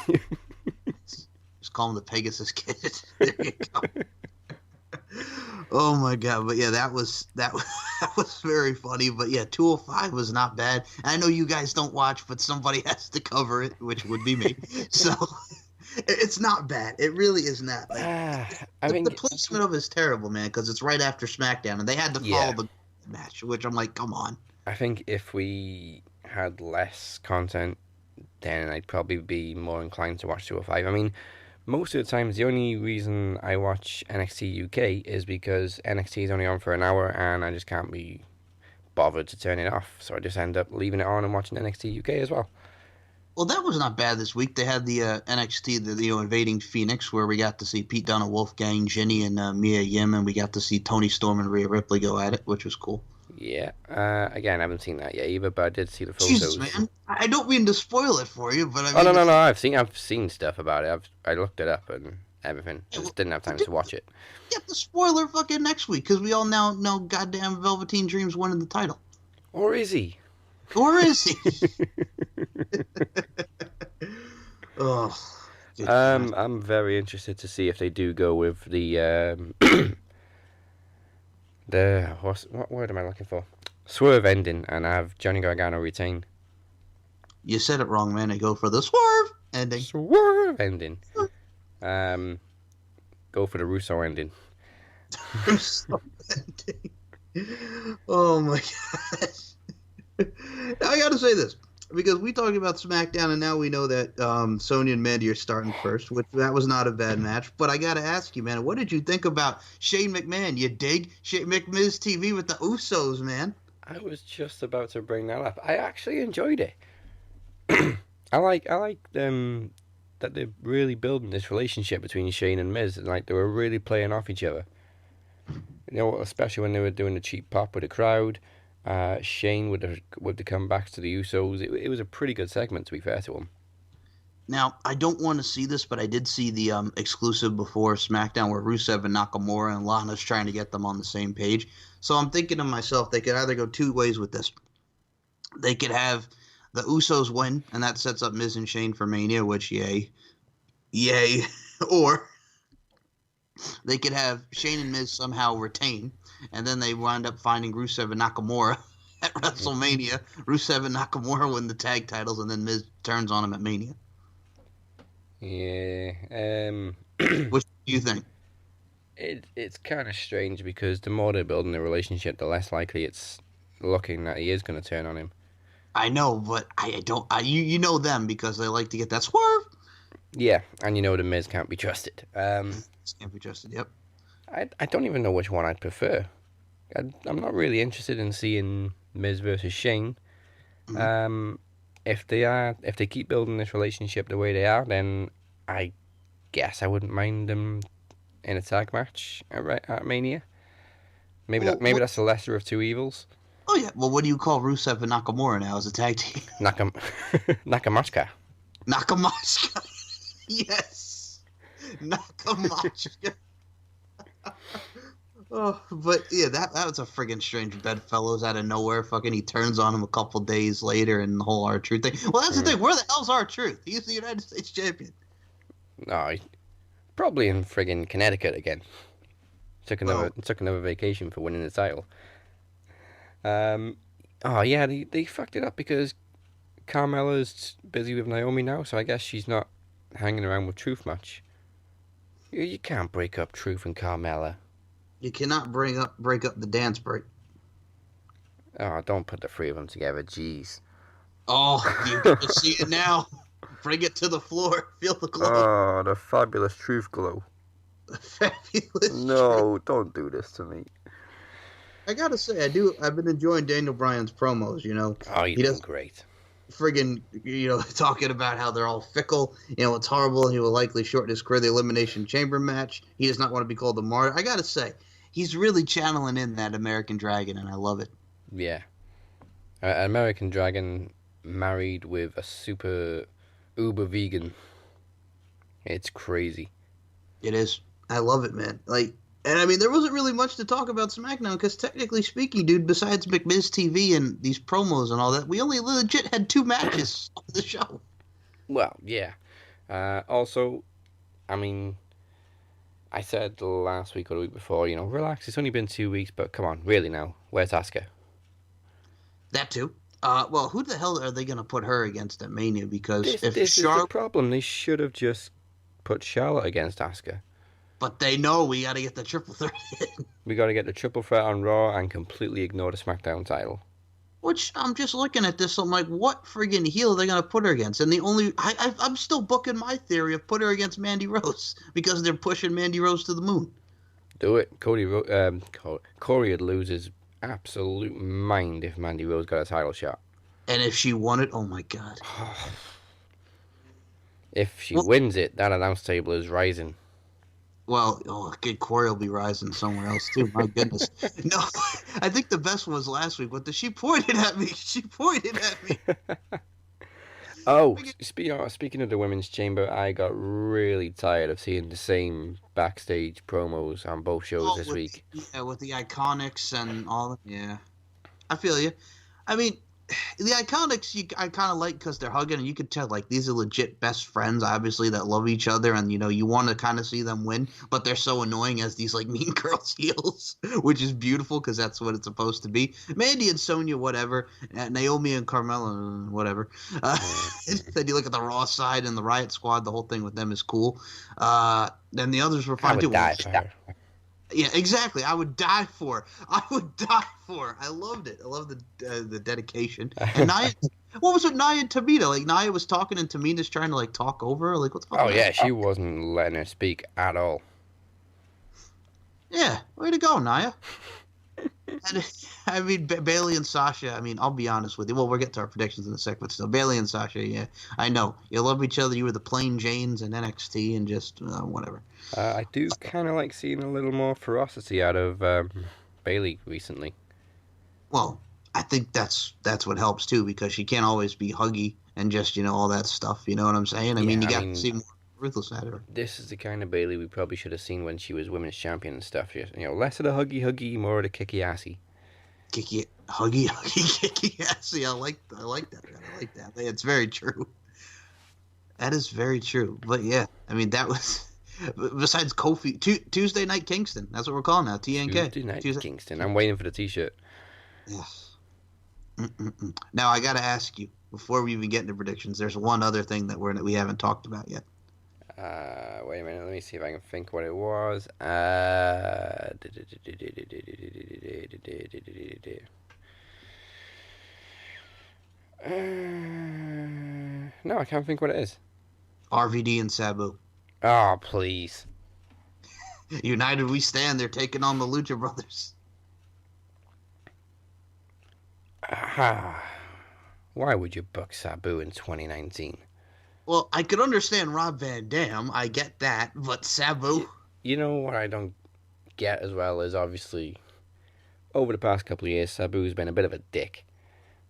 Just call him the Pegasus Kid. There you go. Oh my god! But yeah, that was very funny. But yeah, 205 was not bad. I know you guys don't watch, but somebody has to cover it, which would be me. So it's not bad. It really is not. The placement of it is terrible, man, because it's right after SmackDown, and they had to follow the match, which I'm like, come on. I think if we had less content, then I'd probably be more inclined to watch 205. I mean, most of the times, the only reason I watch NXT UK is because NXT is only on for an hour and I just can't be bothered to turn it off. So I just end up leaving it on and watching NXT UK as well. Well, that was not bad this week. They had the NXT, the Invading Phoenix, where we got to see Pete Dunne, Wolfgang, Jenny, and Mia Yim, and we got to see Tony Storm and Rhea Ripley go at it, which was cool. Yeah. Again, I haven't seen that yet either, but I did see the photos. Jesus, man. I don't mean to spoil it for you, but I mean... Oh, no. I've seen stuff about it. I looked it up and everything. I just didn't have time to watch it. Get the spoiler fucking next week, because we all now know goddamn Velveteen Dream's winning the title. Or is he? Oh. I'm very interested to see if they do go with the what word am I looking for? Swerve ending and have Johnny Gargano retain. You said it wrong, man. They go for the swerve ending. Swerve ending. Go for the Russo ending. Russo ending. Oh my gosh. Now I gotta say this. Because we talked about SmackDown, and now we know that Sonya and Mandy are starting first, which that was not a bad match. But I got to ask you, man, what did you think about Shane McMahon? You dig Shane McMahon's TV with the Usos, man? I was just about to bring that up. I actually enjoyed it. I like that they're really building this relationship between Shane and Miz, and like they were really playing off each other. You know, especially when they were doing the cheap pop with the crowd. Shane with the comebacks to the Usos. It was a pretty good segment, to be fair to him. Now, I don't want to see this, but I did see the exclusive before SmackDown where Rusev and Nakamura and Lana's trying to get them on the same page. So I'm thinking to myself, they could either go two ways with this. They could have the Usos win, and that sets up Miz and Shane for Mania, which yay. Or they could have Shane and Miz somehow retain, and then they wind up finding Rusev and Nakamura at WrestleMania. Rusev and Nakamura win the tag titles, and then Miz turns on him at Mania. Yeah. What do you think? It's kind of strange because the more they're building the relationship, the less likely it's looking that he is going to turn on him. I know, but I don't. You know them because they like to get that swerve. Yeah, and you know the Miz can't be trusted. Can't be trusted. Yep. I don't even know which one I'd prefer. I'm not really interested in seeing Miz versus Shane. Mm-hmm. If they keep building this relationship the way they are, then I guess I wouldn't mind them in a tag match at Mania. Well, Maybe that's the lesser of two evils. oh yeah. Well, what do you call Rusev and Nakamura now as a tag team? Nakam Nakamashka. Nakamashka. Yes, Nakamashka. Oh, but yeah, that was a friggin' strange bedfellows out of nowhere. Fucking, he turns on him a couple days later, and the whole R-Truth thing. Well, that's the Mm. thing. Where the hell's R-Truth? He's the United States champion. No, probably in friggin' Connecticut again. Well, Took another vacation for winning the title. Um, oh yeah, they fucked it up because Carmella's busy with Naomi now, so I guess she's not hanging around with Truth much. You can't break up Truth and Carmella. you cannot break up the dance break. Oh, don't put the three of them together, jeez. Oh, you get to see it now. Bring it to the floor. Feel the glow. Oh, the fabulous Truth glow. Fabulous. No, don't do this to me. I gotta say, I've been enjoying Daniel Bryan's promos. You know, Oh, you've he been does great. friggin', talking about how they're all fickle. It's horrible. He will likely shorten his career. The Elimination Chamber match. He does not want to be called the martyr. I gotta say, he's really channeling in that American Dragon, and I love it. Yeah. An American Dragon married with a super uber vegan. It's crazy. It is. I love it, man. And I mean, there wasn't really much to talk about SmackDown because technically speaking, dude, besides McMiz TV and these promos and all that, we only legit had 2 matches on the show. Well, yeah. Also, I mean, I said last week or the week before, relax. It's only been 2 weeks, but come on, really now. Where's Asuka? That too. Well, who the hell are they going to put her against at Mania? Because if This is the Charlotte, problem. They should have just put Charlotte against Asuka. but they know we got to get the triple threat in. We got to get the triple threat on Raw and completely ignore the SmackDown title. Which I'm just looking at this. I'm like, what friggin' heel are they going to put her against? And the only I'm still booking my theory of put her against Mandy Rose because they're pushing Mandy Rose to the moon. Do it. Corey would lose his absolute mind if Mandy Rose got a title shot. And if she won it, oh my god. If she wins it, that announce table is rising. Well, good Corey will be rising somewhere else too. My goodness. No, I think the best was last week. But she pointed at me. She pointed at me. Oh, speaking of the women's chamber, I got really tired of seeing the same backstage promos on both shows this week. Yeah, with the Iconics and all that. Yeah, I feel you. I mean, the Iconics, I kind of like because they're hugging, and you could tell like these are legit best friends, obviously that love each other, and you want to kind of see them win, but they're so annoying as these like mean girls heels, which is beautiful because that's what it's supposed to be. Mandy and Sonya, whatever, Naomi and Carmella, whatever. Then you look at the Raw side and the Riot Squad, the whole thing with them is cool. Then the others were fine I would too. die for her. Yeah, exactly. I would die for. I loved it. I love the dedication. And Nia, what was with Nia and Tamina? Like Nia was talking and Tamina's trying to like talk over her. Like what the fuck? Oh yeah, she wasn't letting her speak at all. Yeah, way to go, Nia. And, I mean, Bailey and Sasha. I mean, I'll be honest with you. Well, we'll get to our predictions in a sec, but still, Bailey and Sasha. Yeah, I know you love each other. You were the plain Janes in NXT, and just whatever. I do kind of like seeing a little more ferocity out of Bailey recently. Well, I think that's what helps too because she can't always be huggy and just all that stuff. You know what I'm saying? I mean, you got to see more ruthless at her. This is the kind of Bailey we probably should have seen when she was women's champion and stuff. Less of the huggy, more of the kicky assy. Huggy, kicky assy. I like that. I like that. It's very true. That is very true. But yeah, I mean that was. Besides Kofi, Tuesday Night Kingston. That's what we're calling now. TNK. Tuesday Night Kingston. I'm waiting for the T-shirt. Yes. Now I got to ask you before we even get into predictions. There's one other thing that we haven't talked about yet. Wait a minute. Let me see if I can think what it was. No, I can't think what it is. RVD and Sabu. Oh, please. United we stand. They're taking on the Lucha Brothers. Why would you book Sabu in 2019? Well, I could understand Rob Van Dam. I get that, but Sabu. You know what I don't get as well is obviously over the past couple of years, Sabu's been a bit of a dick.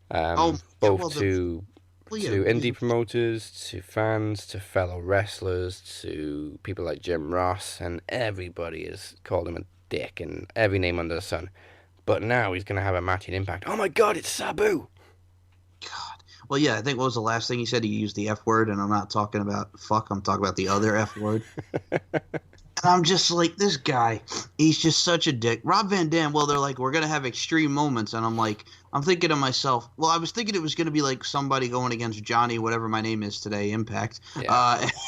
Oh, yeah. Both Well, to indie promoters, to fans, to fellow wrestlers, to people like Jim Ross, and everybody has called him a dick and every name under the sun. But now he's going to have a match in Impact. Oh my God, it's Sabu! God. Well, yeah. I think what was the last thing he said? He used the F word, and I'm not talking about fuck. I'm talking about the other F word. And I'm just like, this guy, he's just such a dick. Rob Van Dam, well, they're like, we're going to have extreme moments. And I'm like, I'm thinking to myself, well, I was thinking it was going to be like somebody going against Johnny, whatever my name is today, Impact,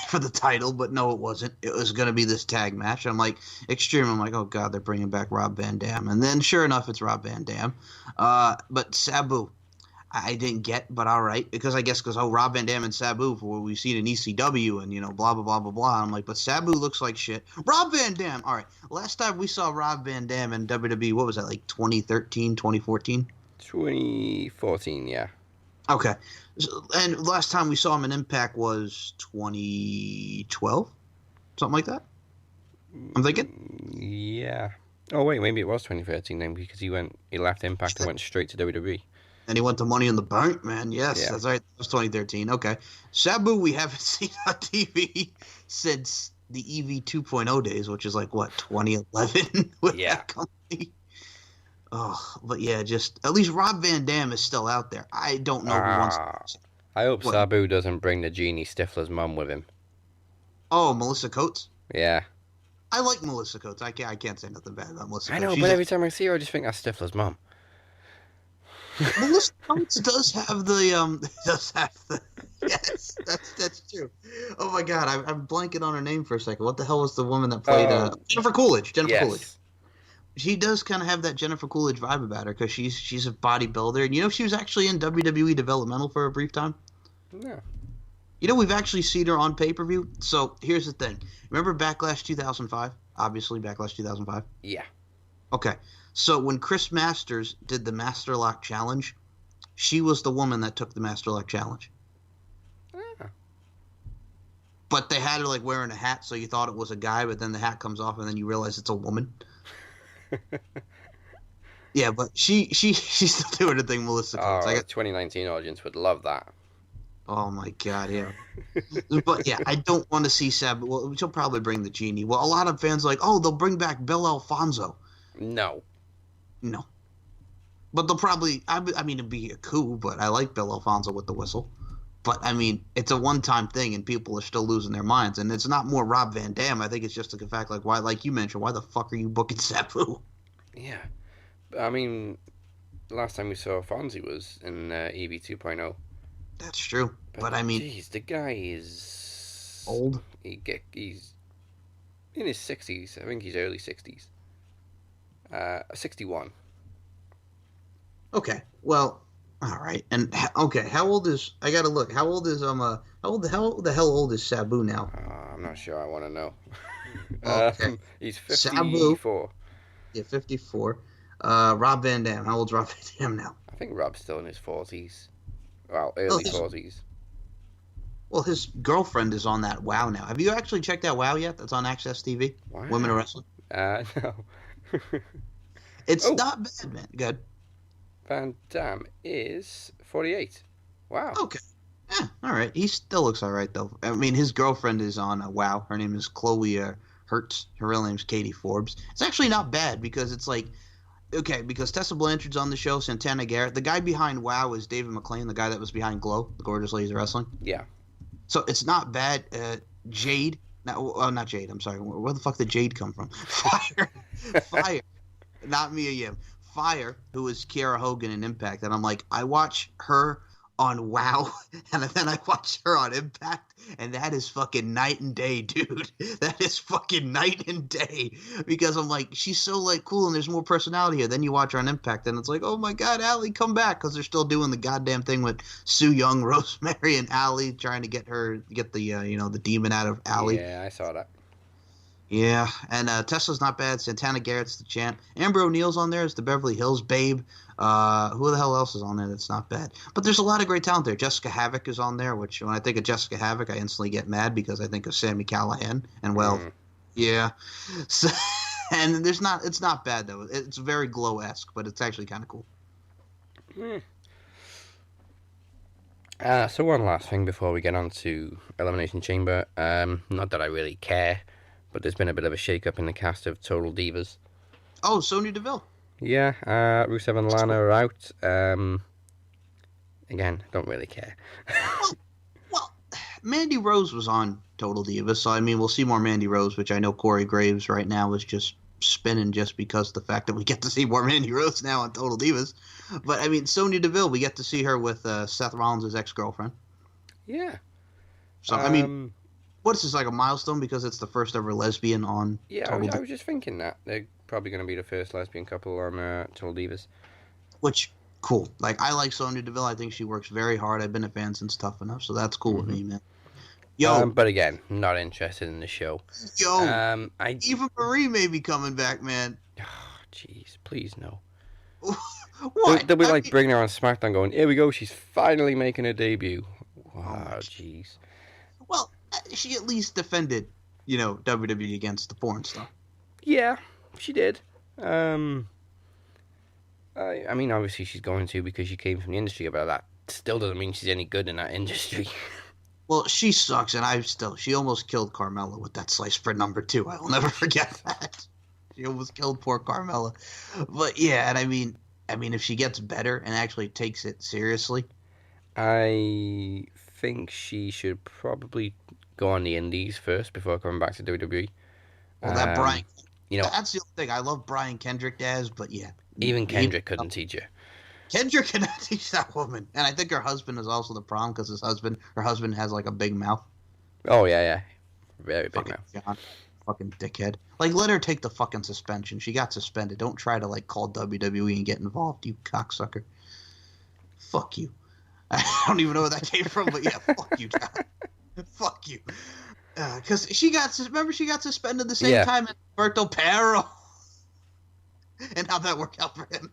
for the title. But no, it wasn't. It was going to be this tag match. I'm like, extreme. I'm like, oh, God, they're bringing back Rob Van Dam. And then sure enough, it's Rob Van Dam. But Sabu. I didn't get, but all right, because Rob Van Dam and Sabu for what we've seen in ECW and blah blah blah blah blah. I'm like, but Sabu looks like shit. Rob Van Dam, all right. Last time we saw Rob Van Dam in WWE, what was that, like 2013, 2014? 2014, yeah. Okay, and last time we saw him in Impact was 2012, something like that. I'm thinking. Yeah. Oh wait, maybe it was 2013 then, because he left Impact and went straight to WWE. And he went to Money in the Bank, man. Yes, yeah. That's right. That was 2013. Okay. Sabu, we haven't seen on TV since the EV 2.0 days, which is like, what, 2011 with that company? Oh, but yeah, just at least Rob Van Dam is still out there. I don't know who wants to. I hope Sabu doesn't bring the Jeannie Stifler's mum with him. Oh, Melissa Coates? Yeah. I like Melissa Coates. I can't say nothing bad about Melissa Coates. I know, but every time I see her, I just think that's Stifler's mum. Melissa Coates does have the yes, that's true. Oh my God, I'm blanking on her name for a second. What the hell was the woman that played Jennifer Coolidge? Coolidge. She does kind of have that Jennifer Coolidge vibe about her because she's a bodybuilder, and she was actually in WWE developmental for a brief time. Yeah. We've actually seen her on pay-per-view. So here's the thing. Remember Backlash 2005? Obviously, Backlash 2005. Yeah. Okay. So when Chris Masters did the Master Lock Challenge, she was the woman that took the Master Lock Challenge. But they had her like wearing a hat, so you thought it was a guy, but then the hat comes off, and then you realize it's a woman. Yeah, but she's still doing the thing, Melissa Coates. The 2019 audience would love that. Oh my God, yeah. But yeah, I don't want to see Sabu. Well, she'll probably bring the Genie. Well, a lot of fans are like, oh, they'll bring back Bill Alfonso. No. But they'll probably, I mean, it'd be a coup, but I like Bill Alfonso with the whistle. But, I mean, it's a one-time thing, and people are still losing their minds. And it's not more Rob Van Dam. I think it's just the fact, like, why, like you mentioned, why the fuck are you booking Sabu? Yeah. I mean, last time we saw Fonzie was in EV 2.0. That's true. But I mean... Jeez, the guy is... old? He's in his 60s. I think he's early 60s. 61. Okay. Well... all right, and okay, how old is? I gotta look. How old is how the hell old is Sabu now? I'm not sure. I want to know. Okay. He's 54. Sabu, yeah, 54. Rob Van Dam. How old's Rob Van Dam now? I think Rob's still in his 40s. Well, early 40s. Well, his girlfriend is on that WoW now. Have you actually checked out WoW yet? That's on Access TV. Wow. Women of Wrestling. No. It's not bad, man. Good. Van Dam is 48. Wow. Okay. Yeah, all right. He still looks all right, though. I mean, his girlfriend is on WoW. Her name is Chloe Hertz. Her real name's Katie Forbes. It's actually not bad because it's like, okay, because Tessa Blanchard's on the show, Santana Garrett. The guy behind WoW is David McLean, the guy that was behind Glow, the Gorgeous Ladies of Wrestling. Yeah. So it's not bad. Jade. Not Jade. I'm sorry. Where the fuck did Jade come from? Fire. Not Mia Yim. Fire, who is Kiera Hogan in Impact, and I'm like, I watch her on WoW, and then I watch her on Impact, and that is fucking night and day, dude. That is fucking night and day, because I'm like, she's so like cool, and there's more personality here. Then you watch her on Impact, and it's like, oh my God, Allie, come back, because they're still doing the goddamn thing with Sue Young, Rosemary, and Allie, trying to get the the demon out of Allie. Yeah, I saw that. Yeah, and Tesla's not bad. Santana Garrett's the champ. Amber O'Neill's on there as the Beverly Hills Babe. Who the hell else is on there that's not bad? But there's a lot of great talent there. Jessica Havoc is on there, which when I think of Jessica Havoc, I instantly get mad because I think of Sammy Callahan. And well, Mm. yeah. So, and it's not bad though. It's very Glow-esque, but it's actually kind of cool. Mm. So one last thing before we get on to Elimination Chamber. Not that I really care, but there's been a bit of a shake-up in the cast of Total Divas. Oh, Sonya Deville. Yeah, Rusev and Lana are out. Again, don't really care. Well, well, Mandy Rose was on Total Divas, so I mean, we'll see more Mandy Rose, which I know Corey Graves right now is just spinning just because the fact that we get to see more Mandy Rose now on Total Divas. But I mean, Sonya Deville, we get to see her with Seth Rollins' ex-girlfriend. Yeah. So I mean, what is this, like a milestone because it's the first ever lesbian on Yeah, Total I Divas? was just thinking that they're probably going to be the first lesbian couple on Total Divas. Which cool. Like I like Sonya Deville. I think she works very hard. I've been a fan since Tough Enough, so that's cool with me, man. Yo, But again, not interested in the show. yo, I Eva Marie may be coming back, man. jeez, please no. What? They'll be I like mean, bringing her on SmackDown, going, "Here we go, she's finally making a debut." oh Wow, my jeez. well, she at least defended, WWE against the porn star. Yeah, she did. I mean, obviously she's going to because she came from the industry, but that still doesn't mean she's any good in that industry. Well, she sucks, and she almost killed Carmella with that slice for number 2. I will never forget that. She almost killed poor Carmella. But yeah, and I mean, if she gets better and actually takes it seriously, I think she should probably go on the indies first before coming back to WWE. well, that Brian, You know, that's the other thing. I love Brian Kendrick as, but yeah, even Kendrick couldn't teach her. Kendrick cannot teach that woman, and I think her husband is also the problem because her husband has like a big mouth. Oh yeah, very big Fucking mouth. John, fucking dickhead. Like, let her take the fucking suspension. She got suspended. Don't try to like call WWE and get involved, you cocksucker. Fuck you. I don't even know where that came from, but yeah, fuck you, John. Fuck you. Because she got suspended the same time as Alberto Pero, and how'd that work out for him?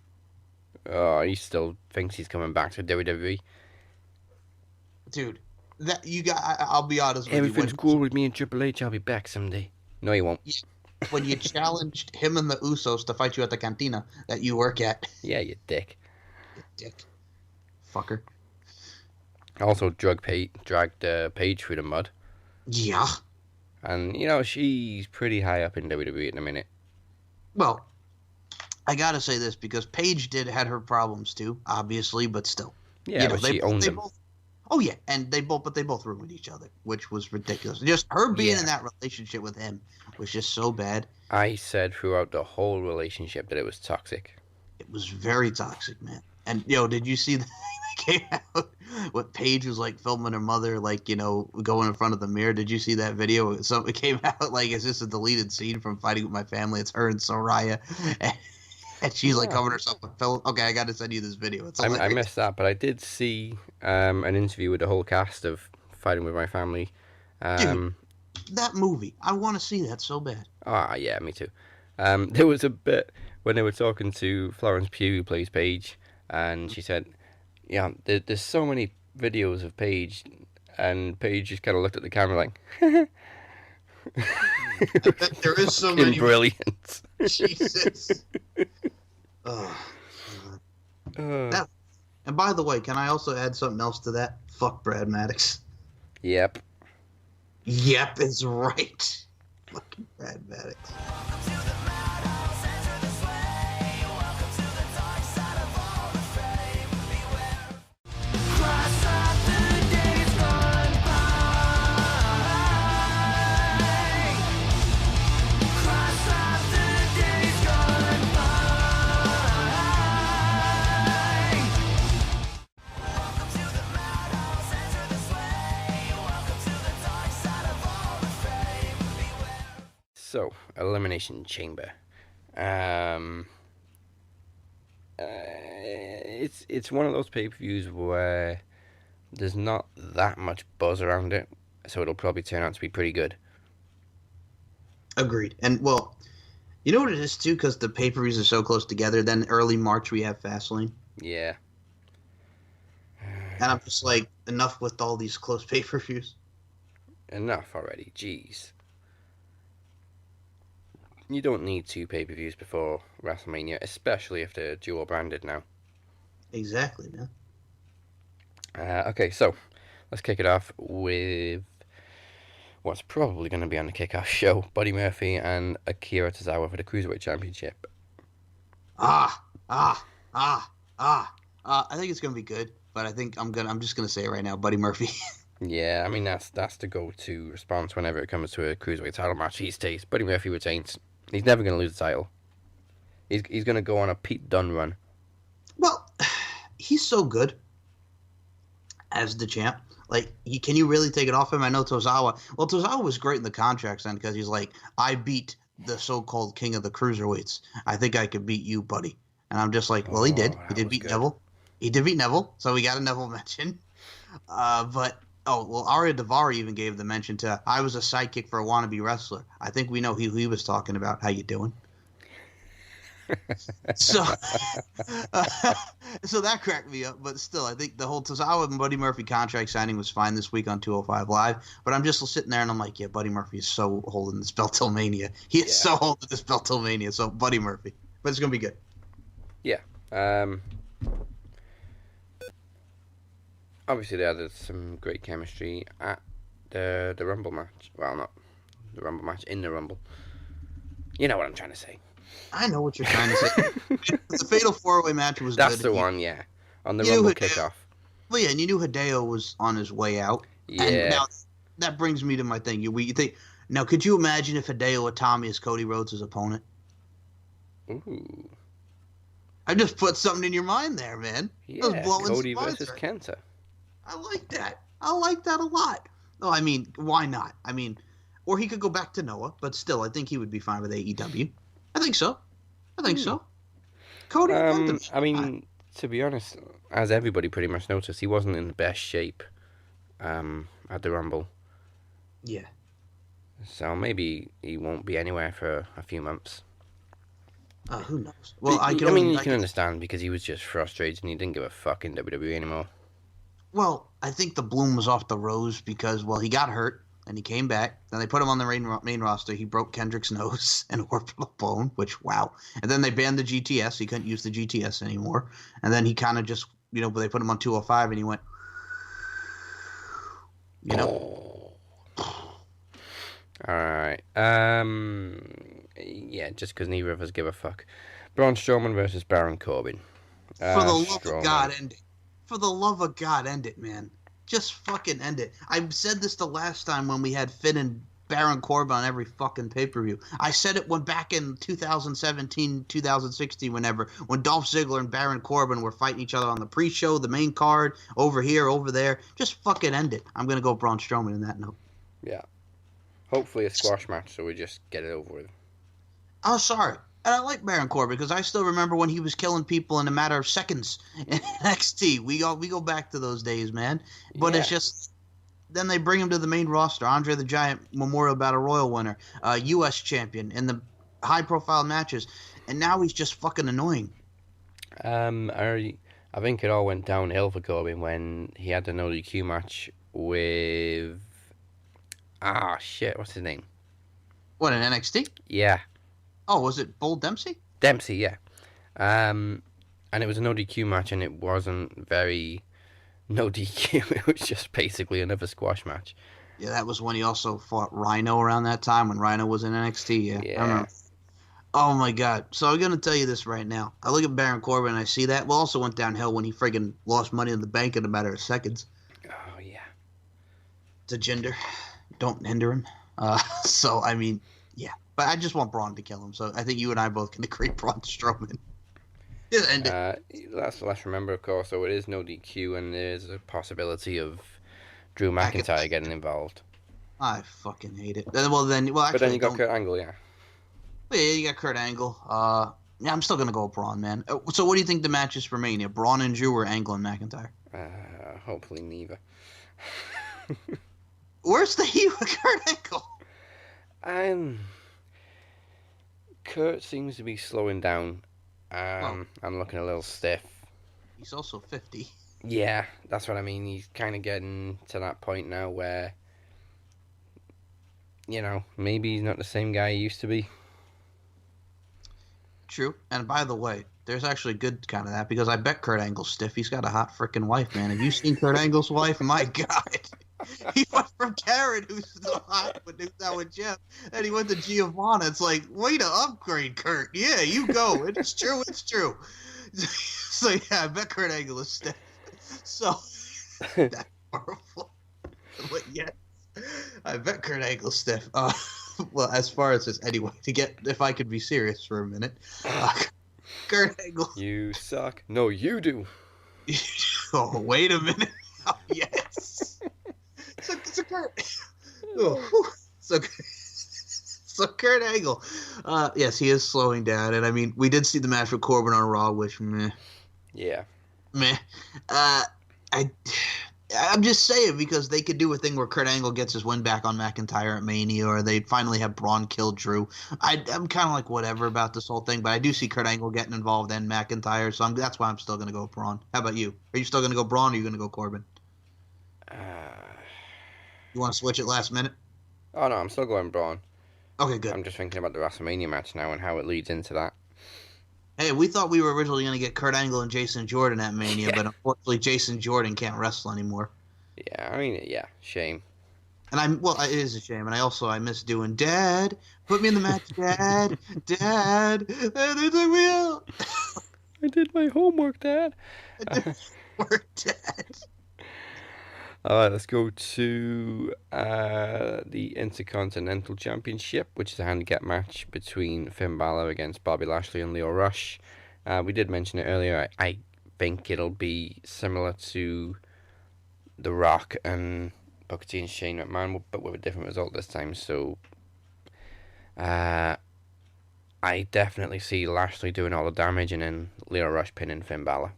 Oh, he still thinks he's coming back to WWE. Dude, I'll be honest with Everything's you. cool with me and Triple H. I'll be back someday. No, he won't. When you challenged him and the Usos to fight you at the cantina that you work at. Yeah, you dick. You dick. Fucker. Also, dragged Paige through the mud. Yeah. And, she's pretty high up in WWE at the minute. Well, I gotta say this because Paige had her problems too, obviously, but still. Yeah, but she owned them. Oh yeah, and they both ruined each other, which was ridiculous. Just her being in that relationship with him was just so bad. I said throughout the whole relationship that it was toxic. It was very toxic, man. And did you see that came out? What Paige was like filming her mother, like going in front of the mirror. Did you see that video? It came out like, is this a deleted scene from Fighting with My Family? It's her and Soraya. And she's like covering herself with film. Okay, I got to send you this video. It's hilarious. I missed that, but I did see an interview with the whole cast of Fighting with My Family. Dude, that movie, I want to see that so bad. Yeah, me too. There was a bit when they were talking to Florence Pugh, who plays Paige, and she said, "Yeah, there's so many videos of Paige," and Paige just kind of looked at the camera like, I bet there is so many. Brilliant. Jesus. And by the way, can I also add something else to that? Fuck Brad Maddox. Yep. Yep is right. Fucking Brad Maddox. So, Elimination Chamber. It's one of those pay-per-views where there's not that much buzz around it, so it'll probably turn out to be pretty good. Agreed. And well, you know what it is too, because the pay-per-views are so close together. Then early March we have Fastlane, Yeah. and I'm just like, enough with all these close pay-per-views. Enough already. Jeez. You don't need 2 pay-per-views before WrestleMania, especially if they're dual branded now. Exactly, man. Okay, so let's kick it off with what's probably going to be on the kickoff show: Buddy Murphy and Akira Tozawa for the Cruiserweight Championship. Ah, ah, ah, ah. I think it's gonna be good, but I'm just gonna say it right now, Buddy Murphy. Yeah, I mean that's the go-to response whenever it comes to a Cruiserweight title match these days. Buddy Murphy retains. He's never going to lose the title. He's going to go on a Pete Dunne run. Well, he's so good as the champ. Like, can you really take it off him? I know Tozawa. Well, Tozawa was great in the contracts then because he's like, I beat the so-called king of the cruiserweights. I think I could beat you, buddy. And I'm just like, well, he did. He did beat good. Neville. He did beat Neville, so we got a Neville mention. Aria Daivari even gave the mention to, I was a sidekick for a wannabe wrestler. I think we know who he was talking about. How you doing? So that cracked me up, but still, I think the whole Tozawa and Buddy Murphy contract signing was fine this week on 205 Live, but I'm just sitting there and I'm like, yeah, Buddy Murphy is so holding this belt till Mania. He is so holding this belt till Mania, so Buddy Murphy. But it's going to be good. Yeah. Obviously, they had some great chemistry at the Rumble match. Well, not the Rumble match, in the Rumble. You know what I'm trying to say. I know what you're trying to say. The Fatal 4-Way match was That's good. The one, yeah. On the Rumble kickoff. Well, yeah, and you knew Hideo was on his way out. Yeah. And now that brings me to my thing. You think now? Could you imagine if Hideo Itami is Cody Rhodes' opponent? Ooh. I just put something in your mind there, man. Yeah, Cody versus Kenta. I like that. I like that a lot. No, I mean, why not? I mean, or he could go back to Noah, but still, I think he would be fine with AEW. I think so. Cody. I mean, to be honest, as everybody pretty much noticed, he wasn't in the best shape at the Rumble. Yeah. So maybe he won't be anywhere for a few months. Who knows? Well, you can understand because he was just frustrated and he didn't give a fuck in WWE anymore. Well, I think the bloom was off the rose because, well, he got hurt and he came back. Then they put him on the main roster. He broke Kendrick's nose and orbital bone, which, wow. And then they banned the GTS. He couldn't use the GTS anymore. And then he kind of just, but they put him on 205 and he went, All right. Yeah, just because neither of us give a fuck. Braun Strowman versus Baron Corbin. For the love of God, end it. For the love of God, end it, man. Just fucking end it. I said this the last time when we had Finn and Baron Corbin on every fucking pay-per-view. I said it when back in 2017, 2016, when Dolph Ziggler and Baron Corbin were fighting each other on the pre-show, the main card, over here, over there. Just fucking end it. I'm going to go Braun Strowman in that note. Yeah. Hopefully a squash match so we just get it over with. Oh, sorry. And I like Baron Corbin because I still remember when he was killing people in a matter of seconds in NXT. We go back to those days, man. But It's just then they bring him to the main roster. Andre the Giant Memorial Battle Royal winner, U.S. champion in the high-profile matches, and now he's just fucking annoying. I think it all went downhill for Corbin when he had the no DQ match with what's his name? What, in NXT? Yeah. Oh, was it Bull Dempsey? Dempsey, yeah. And it was a no DQ match, and it wasn't very no DQ. It was just basically another squash match. Yeah, that was when he also fought Rhino around that time when Rhino was in NXT. Yeah. I remember. Oh my God! So I'm gonna tell you this right now. I look at Baron Corbin and I see that. Well, also went downhill when he friggin' lost Money in the Bank in a matter of seconds. Oh yeah. To gender, don't hinder him. So I mean, yeah. But I just want Braun to kill him, so I think you and I both can agree Braun Strowman. Just end it. Let's remember, of course, so it is no DQ, and there's a possibility of Drew McIntyre getting involved. I fucking hate it. But then you got Kurt Angle, yeah. Yeah, you got Kurt Angle. Yeah, I'm still gonna go with Braun, man. So what do you think the match is for Mania? Braun and Drew or Angle and McIntyre? Hopefully neither. Where's the heat with Kurt Angle? Kurt seems to be slowing down. Well, I'm looking a little stiff. he's also 50. Yeah, that's what I mean. He's kind of getting to that point now where, maybe he's not the same guy he used to be. True. And by the way, there's actually good kind of that because I bet Kurt Angle's stiff. He's got a hot freaking wife, man. Have you seen Kurt Angle's wife? My God. He went from Karen, who's still hot, but who's out with Jeff, and he went to Giovanna. It's like, way to upgrade, Kurt. Yeah, you go. It's true. It's true. So, yeah, I bet Kurt Angle is stiff. So, that's horrible. But, yes, I bet Kurt Angle's stiff. Well, as far as this, anyway, if I could be serious for a minute, Kurt Angle. You suck. No, you do. Oh, wait a minute. Oh, yes. So Kurt. Oh, so Kurt Angle. Yes, he is slowing down, and I mean, we did see the match with Corbin on Raw, which meh. Yeah. Meh. I'm just saying because they could do a thing where Kurt Angle gets his win back on McIntyre at Mania, or they finally have Braun kill Drew. I'm kind of like whatever about this whole thing, but I do see Kurt Angle getting involved and McIntyre, so that's why I'm still going to go with Braun. How about you? Are you still going to go Braun, or are you going to go Corbin? You want to switch it last minute? Oh, no, I'm still going Braun. Okay, good. I'm just thinking about the WrestleMania match now and how it leads into that. Hey, we thought we were originally going to get Kurt Angle and Jason Jordan at Mania, but unfortunately Jason Jordan can't wrestle anymore. Yeah, I mean, yeah, shame. And it is a shame. And I miss doing Dad, put me in the match, Dad, Dad. And they took me out. I did my homework, Dad. Work, Dad. All right, let's go to the Intercontinental Championship, which is a handicap match between Finn Balor against Bobby Lashley and Lio Rush. We did mention it earlier. I think it'll be similar to The Rock and Booker T and Shane McMahon, but with a different result this time. So I definitely see Lashley doing all the damage and then Lio Rush pinning Finn Balor.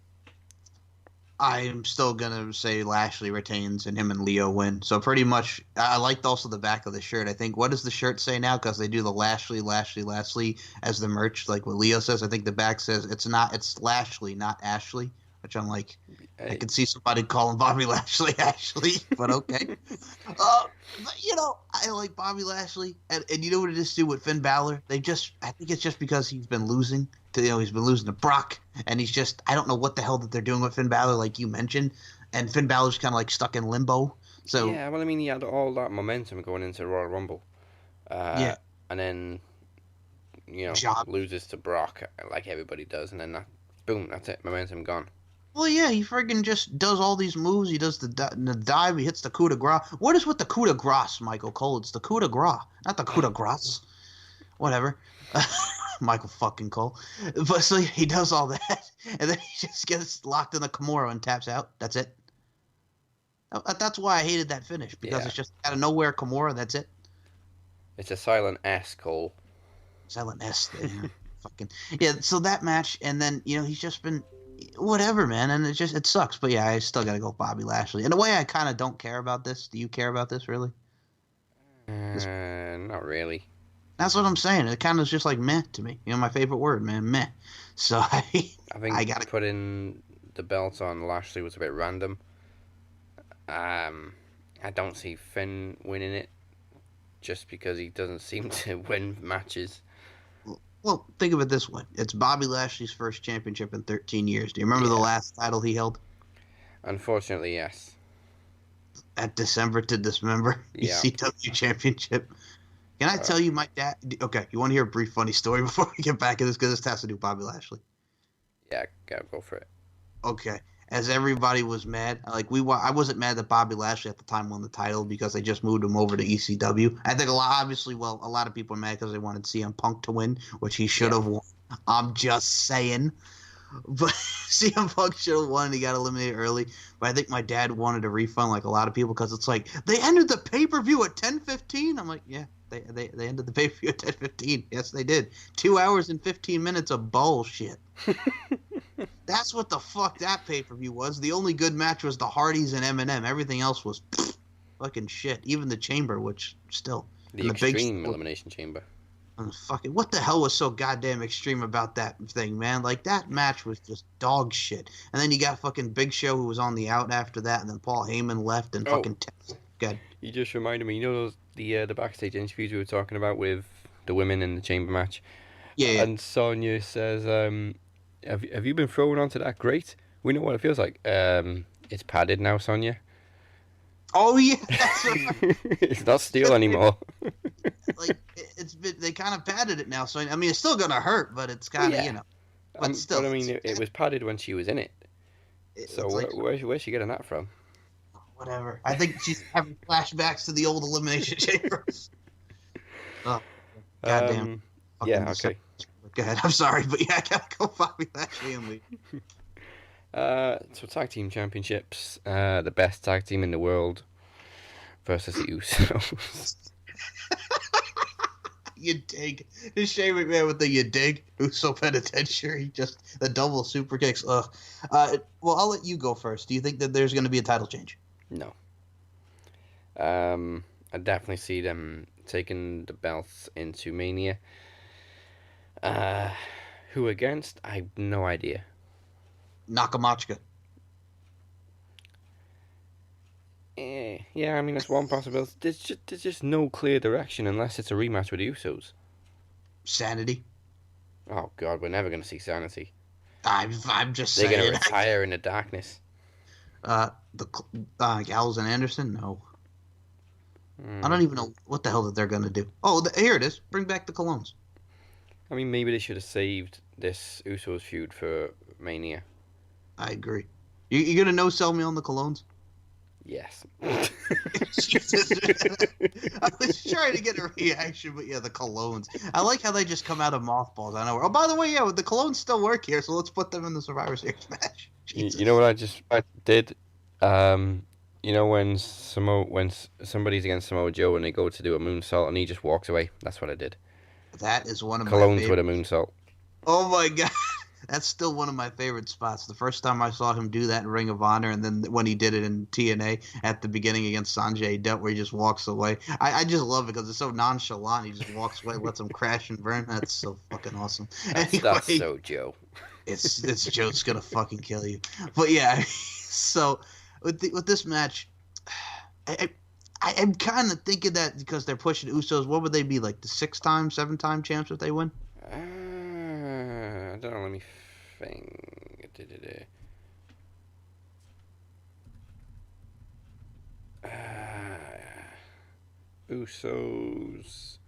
I'm still going to say Lashley retains and him and Leo win. So pretty much, I liked also the back of the shirt. I think, what does the shirt say now? Because they do the Lashley as the merch, like what Leo says. I think the back says it's Lashley, not Ashley, which I'm like, I could see somebody calling Bobby Lashley Ashley, but okay. But, I like Bobby Lashley. And you know what it is too with Finn Balor? I think it's just because he's been losing. He's been losing to Brock, and he's just, I don't know what the hell that they're doing with Finn Balor, like you mentioned, and Finn Balor's kind of like stuck in limbo. So yeah, well, I mean, he had all that momentum going into Royal Rumble, and then loses to Brock like everybody does, and then boom, that's it, momentum gone. Well, yeah, he friggin' just does all these moves. He does the dive. He hits the coup de grace. What is with the coup de grace, Michael Cole? It's the coup de grace, not the coup de grace. Whatever. Michael fucking Cole. But so he does all that, and then he just gets locked in the Kimura and taps out. That's it. That's why I hated that finish, because it's just out of nowhere Kimura, that's it. It's a silent S, Cole. Silent S. Fucking. Yeah, so that match, and then, he's just been whatever, man, and it sucks. But yeah, I still got to go Bobby Lashley. In a way, I kind of don't care about this. Do you care about this, really? Not really. That's what I'm saying. It kind of is just like meh to me. My favorite word, man, meh. So I think I gotta putting the belt on Lashley was a bit random. I don't see Finn winning it just because he doesn't seem to win matches. Well, think of it this way. It's Bobby Lashley's first championship in 13 years. Do you remember the last title he held? Unfortunately, yes. At December to Dismember, ECW championship. Can I tell you my dad? Okay, you want to hear a brief funny story before we get back to this? Because this has to do with Bobby Lashley. Yeah, go for it. Okay. As everybody was mad, I wasn't mad that Bobby Lashley at the time won the title because they just moved him over to ECW. I think a lot of people are mad because they wanted CM Punk to win, which he should have won. I'm just saying. But CM Punk should have won and he got eliminated early. But I think my dad wanted a refund like a lot of people because it's like, they ended the pay-per-view at 10:15. I'm like, yeah. They ended the pay-per-view at 10:15. Yes, they did. 2 hours and 15 minutes of bullshit. That's what the fuck that pay-per-view was. The only good match was the Hardys and Eminem. Everything else was fucking shit. Even the Chamber, which still... The Extreme Elimination Chamber. Fucking what the hell was so goddamn extreme about that thing, man? Like that match was just dog shit. And then you got fucking Big Show who was on the out after that, and then Paul Heyman left and Oh, fucking God. you just reminded me. You know the backstage interviews we were talking about with the women in the chamber match, Yeah, yeah. and Sonya says, have you been thrown onto that grate? We know what it feels like. It's padded now, Sonya. Oh yeah, that's right. It's not steel anymore. Like it's been, they kind of padded it now, so I mean it's still gonna hurt, but it's kind of Yeah. but still. But I mean, it was padded when she was in it. So It's like where's she getting that from? whatever. I think she's having flashbacks to the old Elimination Chambers. Oh, goddamn. Yeah. Okay. Go ahead. I'm sorry, but yeah, I gotta go Bobby Lashley and Lee. So tag team championships. The best tag team in the world versus the Usos. You dig. Just Shane McMahon with the you dig. Uso penitentiary. Just the double super kicks. Ugh. Well, I'll let you go first. Do you think that there's going to be a title change? No. I definitely see them taking the belts into Mania. Who against? I have no idea. Nakamachka. Yeah, I mean that's one possibility. There's just no clear direction unless it's a rematch with the Usos. Sanity. Oh God, we're never gonna see Sanity. I'm just They're saying. gonna retire in the darkness. Gallows and Anderson. No. Mm. I don't even know what the hell that they're gonna do. Oh, here it is. Bring back the Colognes. I mean, maybe they should have saved this Usos feud for Mania. I agree. You gonna no sell me on the Colognes? Yes. Jesus. I was trying to get a reaction, but yeah, the Colognes. I like how they just come out of mothballs. I know. Oh, by the way, yeah, the Colognes still work here, so let's put them in the Survivor Series match. You know what I did? You know when somebody's against Samoa Joe and they go to do a moonsault and he just walks away. That's what I did. That is one of my Colognes favorite. with a moonsault. Oh my god. That's still one of my favorite spots. The first time I saw him do that in Ring of Honor, and then when he did it in TNA at the beginning against Sanjay Dutt, where he just walks away. I just love it because it's so nonchalant. He just walks away, lets him crash and burn. That's so fucking awesome. That's so Joe. It's Joe's gonna fucking kill you. But yeah, so with this match, I'm kind of thinking that because they're pushing Usos, what would they be like the 6-time, 7-time champs if they win? I don't know. Let me think. Usos.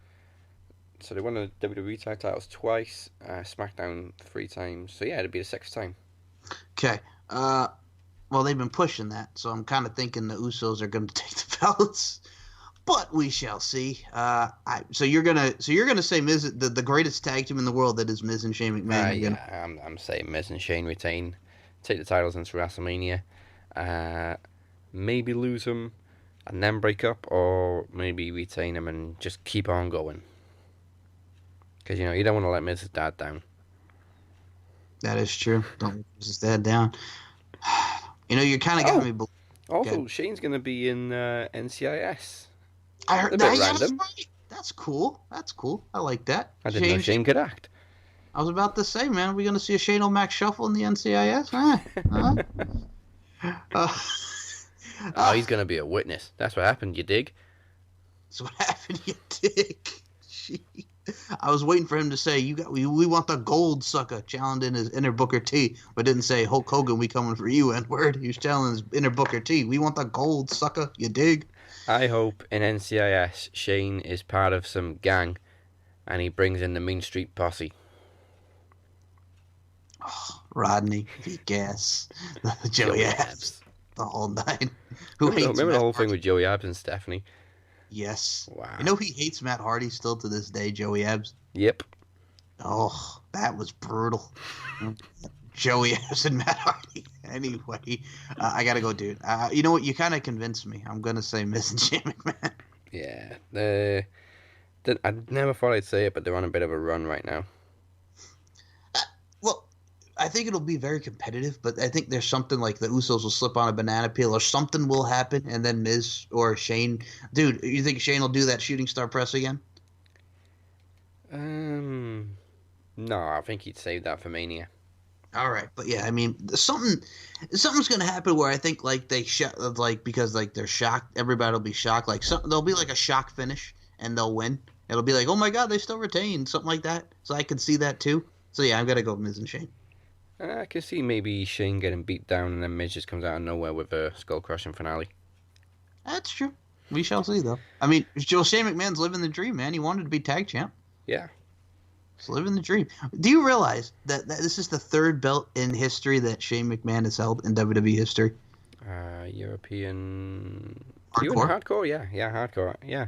So they won the WWE tag titles twice, SmackDown 3 times. So yeah, it'd be the 6th time. Okay. Well, they've been pushing that, so I'm kind of thinking the Usos are going to take the belts, but we shall see. So you're gonna say Miz, the greatest tag team in the world, that is Miz and Shane McMahon. Yeah, I'm saying Miz and Shane retain, take the titles into WrestleMania, maybe lose them and then break up, or maybe retain them and just keep on going. Because you don't want to let Miz's dad down. That is true. Don't let Miz's dad down. You kind of got me. Also, Shane's going to be in NCIS. I heard a that. bit random. That's cool. I like that. I didn't know Shane could act. I was about to say, man, are we going to see a Shane O'Mac shuffle in the NCIS? Oh, he's going to be a witness. That's what happened, you dig? That's what happened, you dig. I was waiting for him to say, we want the gold sucker, challenging his inner Booker T, but didn't say, Hulk Hogan, we coming for you, N-word. He was challenging his inner Booker T. We want the gold sucker, you dig? I hope in NCIS Shane is part of some gang and he brings in the Mean Street Posse. Oh, Rodney, Gas, Joey Abs, the whole nine. Remember the whole thing with Joey Abs and Stephanie? Yes. Wow. He hates Matt Hardy still to this day, Joey Abs? Yep. Oh, that was brutal. Joey Abs and Matt Hardy. Anyway, I gotta go, dude. You know what? You kind of convinced me. I'm gonna say Miz and Shane McMahon. Yeah. I never thought I'd say it, but they're on a bit of a run right now. Well, I think it'll be very competitive, but I think there's something like the Usos will slip on a banana peel or something will happen, and then Miz or Shane. Dude, you think Shane will do that shooting star press again? No, I think he'd save that for Mania. All right, but yeah, I mean, something's gonna happen where I think like because like they're shocked, everybody will be shocked. Like there'll be like a shock finish and they'll win. It'll be like, oh my god, they still retain, something like that. So I could see that too. So yeah, I'm gonna go Miz and Shane. I can see maybe Shane getting beat down and then Miz just comes out of nowhere with a skull crushing finale. That's true. We shall see though. I mean, Shane McMahon's living the dream, man. He wanted to be tag champ. Yeah. He's living the dream. Do you realize that this is the third belt in history that Shane McMahon has held in WWE history? European. Hardcore? You in hardcore? Yeah, hardcore. Yeah.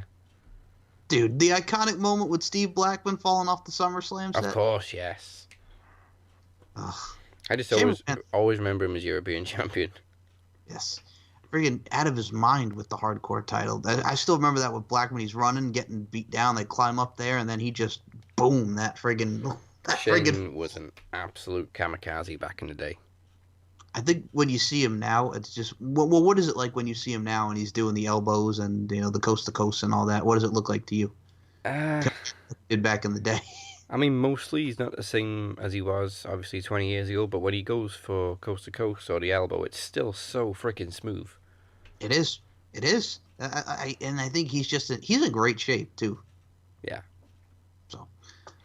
Dude, the iconic moment with Steve Blackman falling off the SummerSlam set. Of course, yes. Ugh. I just Shane always remember him as European champion. Yes. Friggin' out of his mind with the hardcore title. I still remember that with Blackman. He's running, getting beat down. They climb up there, and then he just, boom, Shane was an absolute kamikaze back in the day. I think when you see him now, it's just, well, what is it like when you see him now and he's doing the elbows and, the coast to coast and all that? What does it look like to you? Did back in the day. I mean, mostly he's not the same as he was, obviously, 20 years ago, but when he goes for coast to coast or the elbow, it's still so freaking smooth. It is. And I think he's in great shape, too. Yeah. So,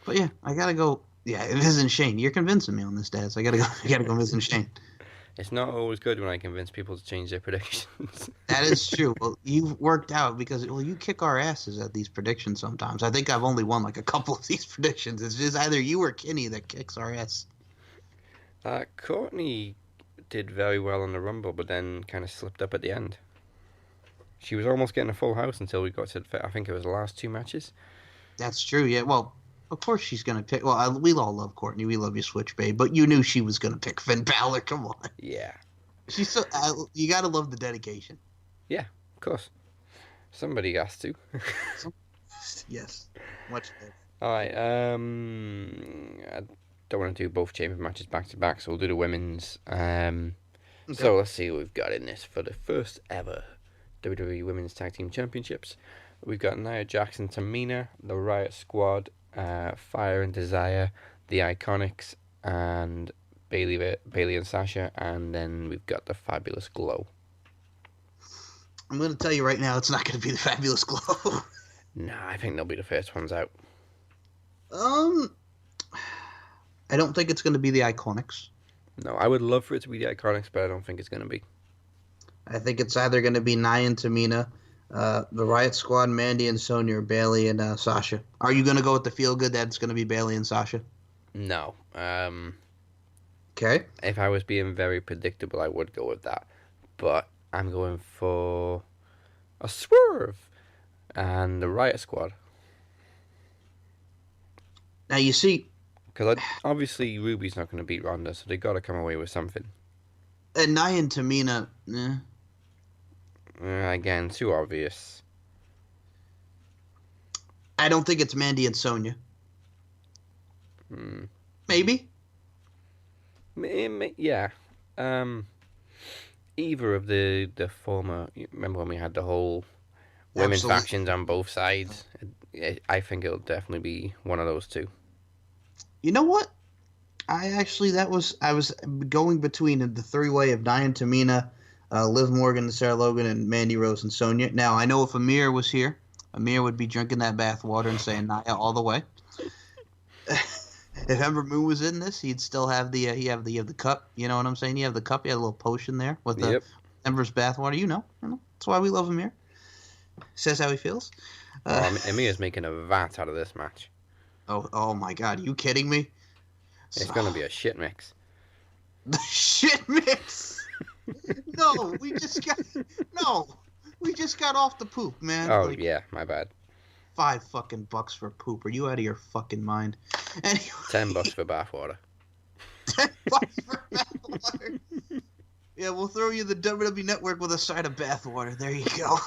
but yeah, I gotta go. Yeah, Miz and Shane. You're convincing me on this, Daz. I gotta go Miz and Shane. It's not always good when I convince people to change their predictions. That is true. Well, you've worked out because you kick our asses at these predictions sometimes. I think I've only won like a couple of these predictions. It's just either you or Kenny that kicks our ass. Courtney did very well on the Rumble, but then kind of slipped up at the end. She was almost getting a full house until we got to, I think it was the last two matches. That's true, yeah. Well, of course she's going to pick. Well, we all love Courtney. We love you, Switch Babe. But you knew she was going to pick Finn Balor. Come on. Yeah. She's so. You got to love the dedication. Yeah, of course. Somebody has to. Yes. Much better. All right. I don't want to do both champion matches back to back, so we'll do the women's. Okay. So let's see what we've got in this for the first ever WWE Women's Tag Team Championships. We've got Nia Jax and Tamina, the Riot Squad, Fire and Desire, the Iconics, and Bayley and Sasha, and then we've got the Fabulous Glow. I'm going to tell you right now, it's not going to be the Fabulous Glow. Nah, I think they'll be the first ones out. I don't think it's going to be the Iconics. No, I would love for it to be the Iconics, but I don't think it's going to be. I think it's either going to be Nia and Tamina, the Riot Squad, Mandy and Sonya, or Bayley and Sasha. Are you going to go with the feel good that it's going to be Bayley and Sasha? No. Okay. If I was being very predictable, I would go with that. But I'm going for a swerve and the Riot Squad. Now, you see... Because obviously Ruby's not going to beat Ronda, so they got to come away with something. And Nia and Tamina... Again, too obvious. I don't think it's Mandy and Sonya. Maybe. Yeah. Either of the former. Remember when we had the whole women's factions on both sides? I think it'll definitely be one of those two. You know what? I was going between the three-way of Nia and Tamina, Liv Morgan, Sarah Logan, and Mandy Rose and Sonya. Now, I know if Amir was here, Amir would be drinking that bath water and saying Nia all the way. If Ember Moon was in this, he'd still have the the cup. You know what I'm saying? You have the cup. You had a little potion there with the Ember's bath water. You know. That's why we love Amir. Says how he feels. Amir's making a vat out of this match. Oh my God! Are you kidding me? It's gonna be a shit mix. The shit mix. No, we just got off the poop, man. Oh yeah, my bad. $5 for poop. Are you out of your fucking mind? Anyway, $10 for bathwater. $10 for bathwater. Yeah, we'll throw you the WWE Network with a side of bathwater. There you go.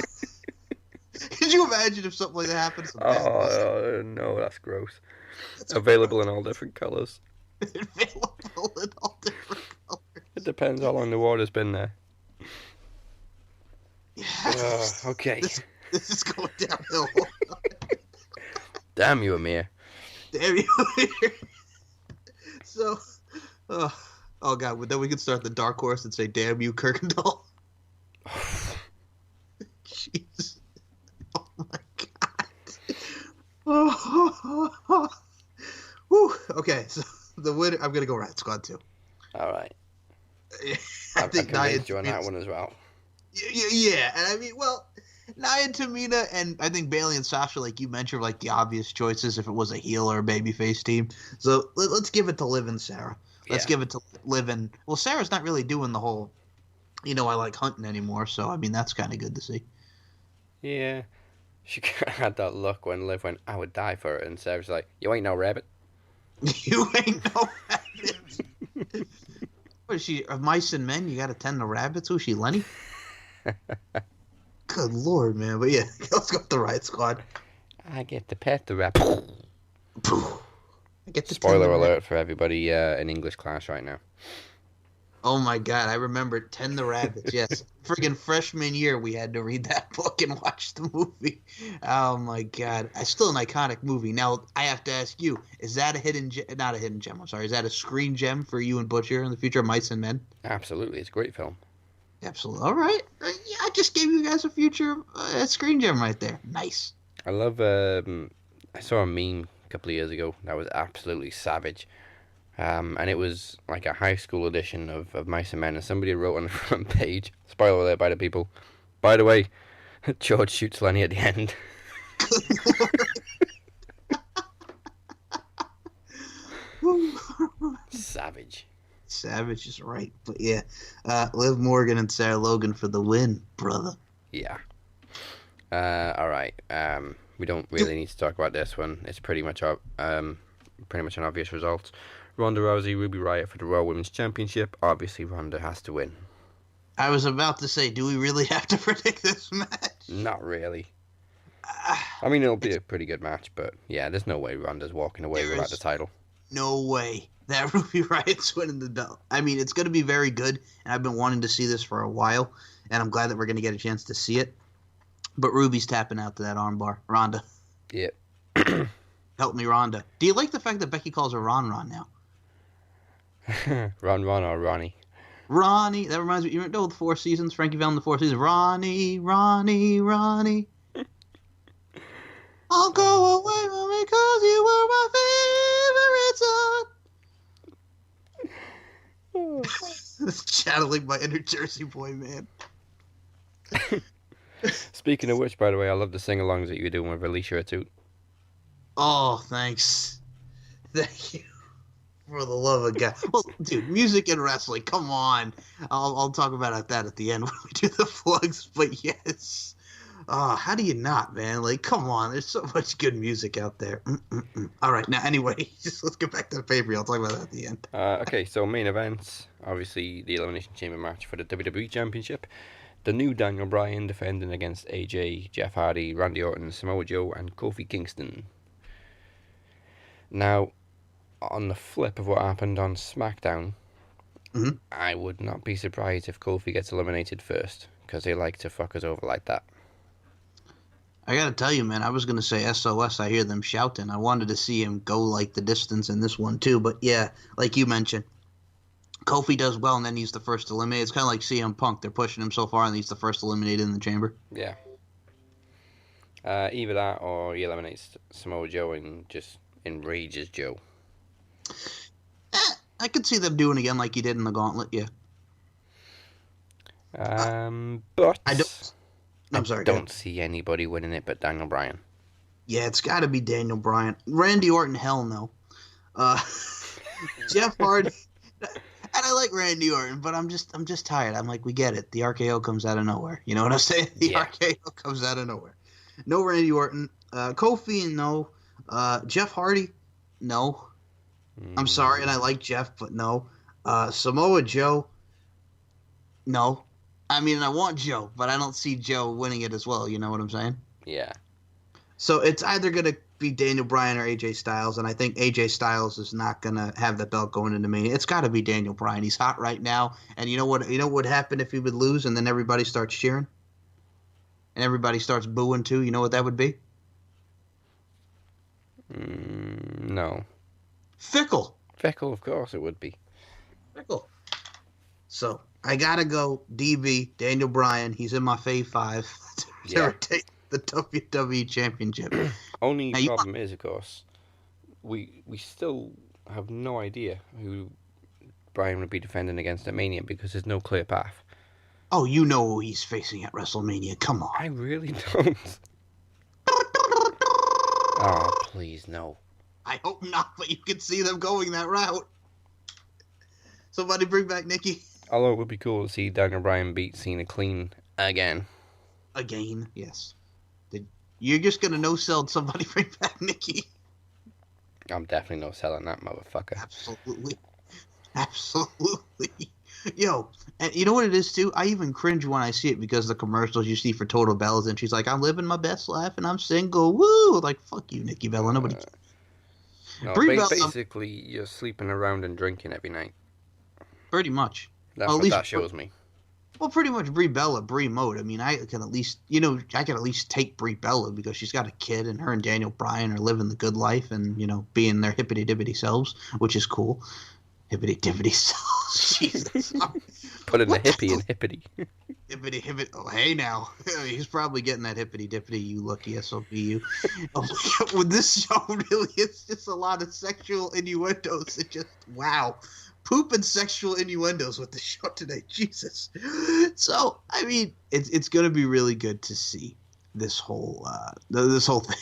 Could you imagine if something like that happens? Oh no, that's gross. That's available in all different colours. Available in all different colours. It depends how long the water's been there. Yeah. Okay. This is going downhill. Damn you, Amir. Damn you, Amir. So, uh, oh god, then we could start the dark horse and say, "Damn you, Kirkendall." Jeez. Oh my god. Whew. Okay, so the winner. I'm gonna go Riot Squad too. All right. I I think Nia convinced you on that one as well. Yeah, and I mean, well, Nia and Tamina, and I think Bailey and Sasha, like you mentioned, were like the obvious choices if it was a heel or a babyface team. So let's give it to Liv and Sarah. Let's Yeah. give it to Liv and well, Sarah's not really doing the whole, I like hunting anymore. So I mean, that's kind of good to see. Yeah. She had that look when Liv went, I would die for it. And Sarah's like, you ain't no rabbit. You ain't no rabbit. What is she? Of mice and men, you got to tend to rabbits. Who's she, Lenny? Good lord, man. But yeah, let's go with the Riot Squad. I get to pet the rabbit. I get to Spoiler tend the alert for everybody in English class right now. Oh my god, I remember Tend the Rabbits. Yes, friggin' freshman year we had to read that book and watch the movie. Oh my god, it's still an iconic movie. Now I have to ask you: is that not a hidden gem? I'm sorry, is that a screen gem for you and Butcher in the future, Mice and Men? Absolutely, it's a great film. Absolutely. All right, yeah, I just gave you guys a future screen gem right there. Nice. I love. I saw a meme a couple of years ago that was absolutely savage. And it was like a high school edition of Mice and Men, and somebody wrote on the front page, spoiler alert by the people, by the way, George shoots Lenny at the end. Savage. Savage is right. But yeah, Liv Morgan and Sarah Logan for the win, brother. Yeah. All right. We don't really need to talk about this one. It's pretty much an obvious result. Ronda Rousey, Ruby Riott for the Raw Women's Championship. Obviously, Ronda has to win. I was about to say, do we really have to predict this match? Not really. I mean, it'll be a pretty good match, but yeah, there's no way Ronda's walking away without the title. No way that Ruby Riott's winning the belt. I mean, it's going to be very good, and I've been wanting to see this for a while, and I'm glad that we're going to get a chance to see it. But Ruby's tapping out to that armbar. Ronda. Yep. Help me, Ronda. Do you like the fact that Becky calls her Ron now? Ron or Ronnie? Ronnie. That reminds me. You know the Four Seasons? Frankie Valli in the Four Seasons. Ronnie. I'll go away because you were my favorite son. That's channeling my inner Jersey boy, man. Speaking of which, by the way, I love the sing-alongs that you were doing with Alicia Atout. Oh, thanks. Thank you. For the love of God. Well, dude, music and wrestling, come on. I'll talk about that at the end when we do the plugs, but yes. How do you not, man? Like, come on. There's so much good music out there. All right, now, anyway, let's get back to the pay-per-view. I'll talk about that at the end. Okay, so main events. Obviously, the Elimination Chamber match for the WWE Championship. The new Daniel Bryan defending against AJ, Jeff Hardy, Randy Orton, Samoa Joe, and Kofi Kingston. Now, on the flip of what happened on SmackDown, I would not be surprised if Kofi gets eliminated first, because they like to fuck us over like that. I gotta tell you, man, I was gonna say SOS. I hear them shouting. I wanted to see him go like the distance in this one too, but yeah, like you mentioned, Kofi does well, and then he's the first eliminated. It's kind of like CM Punk. They're pushing him so far, and he's the first eliminated in the chamber. Yeah. Either that, or he eliminates Samoa Joe and just enrages Joe. I could see them doing again like he did in the Gauntlet, yeah. But I don't. I'm sorry. I don't see anybody winning it but Daniel Bryan. Yeah, it's got to be Daniel Bryan. Randy Orton, hell no. Jeff Hardy. And I like Randy Orton, but I'm just tired. I'm like, we get it. The RKO comes out of nowhere. You know what I'm saying? The RKO comes out of nowhere. No Randy Orton. Kofi, no. Jeff Hardy, no. I'm sorry, and I like Jeff, but no. Samoa Joe, no. I mean, I want Joe, but I don't see Joe winning it as well. You know what I'm saying? Yeah. So it's either going to be Daniel Bryan or AJ Styles, and I think AJ Styles is not going to have the belt going into Mania. It's got to be Daniel Bryan. He's hot right now, and you know what? You know what would happen if he would lose, and then everybody starts cheering, and everybody starts booing too. You know what that would be? No. Fickle. Very cool, of course it would be. Very cool. So I gotta go. DB Daniel Bryan. He's in my fave 5 to Yeah. retain the WWE Championship. Only Now, problem is, of course, we still have no idea who Bryan would be defending against at Mania because there's no clear path. Oh, you know who he's facing at WrestleMania. Come on. I really don't. Oh, please, no. I hope not, but you can see them going that route. Somebody bring back Nikki. Although it would be cool to see Daniel Bryan beat Cena clean again. Again, yes. You're just going to no-sell somebody bring back Nikki. I'm definitely no selling that motherfucker. Absolutely. Absolutely. Yo, and you know what it is, too? I even cringe when I see it because the commercials you see for Total Bellas, and she's like, I'm living my best life, and I'm single. Woo! Like, fuck you, Nikki Bella. Nobody... No, basically, you're sleeping around and drinking every night. Pretty much. That's what that shows me. Well, pretty much Brie mode. I mean, I can at least take Brie Bella because she's got a kid and her and Daniel Bryan are living the good life and, being their hippity-dippity selves, which is cool. Hippity-dippity selves. Jesus. Put in the hippie and hippity. Hippity. Oh, hey now. He's probably getting that hippity-dippity, you lucky SOB, you. With this show, really, it's just a lot of sexual innuendos. It just, wow. Poop and sexual innuendos with the show today. Jesus. So, I mean, it's going to be really good to see this whole thing.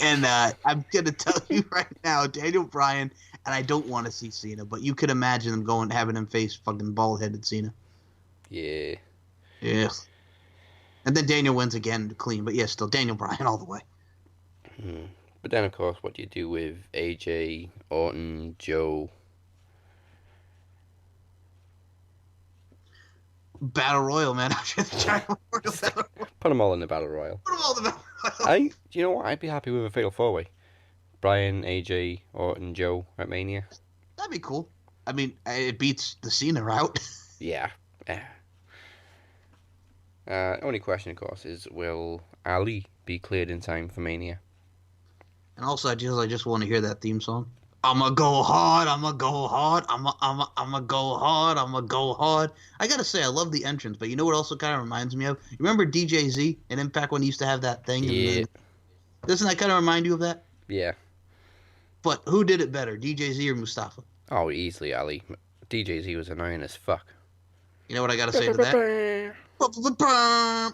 And I'm going to tell you right now, Daniel Bryan, and I don't want to see Cena, but you could imagine them having him face fucking bald-headed Cena. Yeah. Yeah. And then Daniel wins again clean, but yeah, still Daniel Bryan all the way. But then, of course, what do you do with AJ, Orton, Joe? Battle Royal, man. Put them all in the Battle Royal. Put them all in the Battle Royal. You know what? I'd be happy with a fatal 4-way. Bryan, AJ, Orton, Joe at Mania. That'd be cool. I mean, it beats the Cena route. Yeah. Only question, of course, is will Ali be cleared in time for Mania? And also, I just want to hear that theme song. I'ma go hard, I'ma go hard, I'ma go hard, I'ma go hard. I gotta say, I love the entrance, but you know what also kind of reminds me of? You remember DJ Z in Impact when he used to have that thing? Yeah. Doesn't that kind of remind you of that? Yeah. But who did it better, DJ Z or Mustafa? Oh, easily Ali. DJ Z was annoying as fuck. You know what I gotta say to that?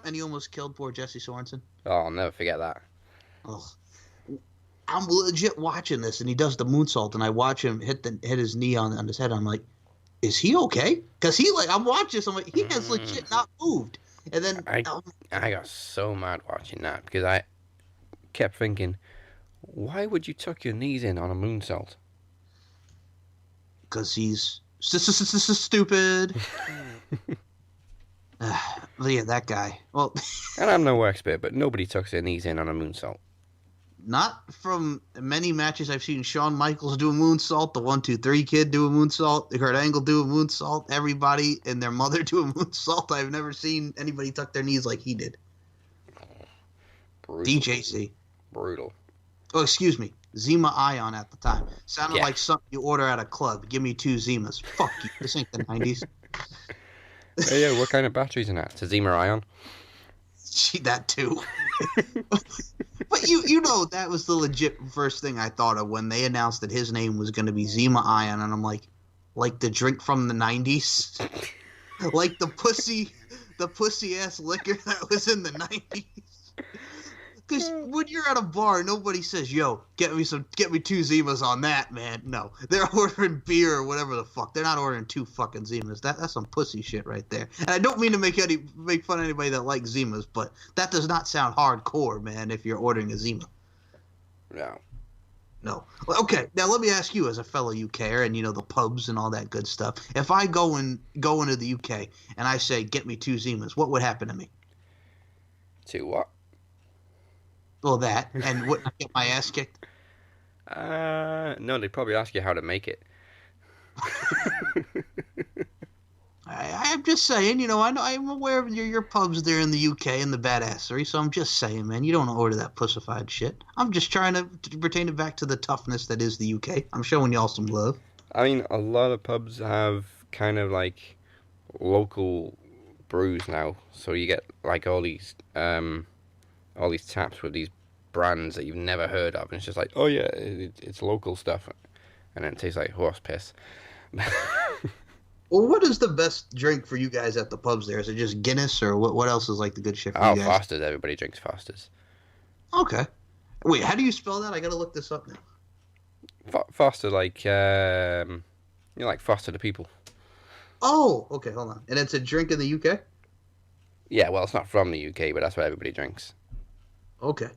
And he almost killed poor Jesse Sorensen. Oh, I'll never forget that. Oh. I'm legit watching this, and he does the moonsault, and I watch him hit his knee on his head. I'm like, is he okay? Because I'm watching this. I'm like, he has legit not moved. And then I got so mad watching that because I kept thinking, why would you tuck your knees in on a moonsault? Because he's stupid. But yeah, that guy. Well, and I'm no expert, but nobody tucks their knees in on a moonsault. Not from many matches I've seen Shawn Michaels do a moonsault, the 1, 2, 3 kid do a moonsault, Kurt Angle do a moonsault, everybody and their mother do a moonsault. I've never seen anybody tuck their knees like he did. Brutal. DJZ. Brutal. Oh, excuse me. Zima Ion at the time. Sounded like something you order at a club. Give me 2 Zimas. Fuck you. This ain't the 90s. Hey, what kind of batteries in that? It's a Zima Ion? That too. But you know that was the legit first thing I thought of when they announced that his name was going to be Zima Ion, and I'm like the drink from the 90s, like the pussy ass liquor that was in the 90s. Because when you're at a bar, nobody says, "Yo, get me 2 Zimas on that, man." No, they're ordering beer or whatever the fuck. They're not ordering 2 fucking Zimas. That's some pussy shit right there. And I don't mean to make fun of anybody that likes Zimas, but that does not sound hardcore, man. If you're ordering a Zima. No. Well, okay, now let me ask you, as a fellow UKer, and the pubs and all that good stuff. If I go into the UK and I say, "Get me 2 Zimas," what would happen to me? 2 what? Well, that, and wouldn't I get my ass kicked? No, they'd probably ask you how to make it. I'm just saying, I'm aware of your pubs there in the UK and the badassery, so I'm just saying, man, you don't order that pussified shit. I'm just trying to pertain it back to the toughness that is the UK. I'm showing y'all some love. I mean, a lot of pubs have kind of like local brews now, so you get like all these taps with these brands that you've never heard of, and it's just like, oh yeah, it's local stuff, and then it tastes like horse piss. Well, what is the best drink for you guys at the pubs there? Is it just Guinness, or what else is like the good shit for Oh, you guys? Foster's. Everybody drinks Foster's. Okay. Wait, how do you spell that? I gotta look this up now. Foster, like like Foster the people. Oh, okay, hold on. And it's a drink in the UK? Yeah, well, it's not from the UK, but that's what everybody drinks. Okay.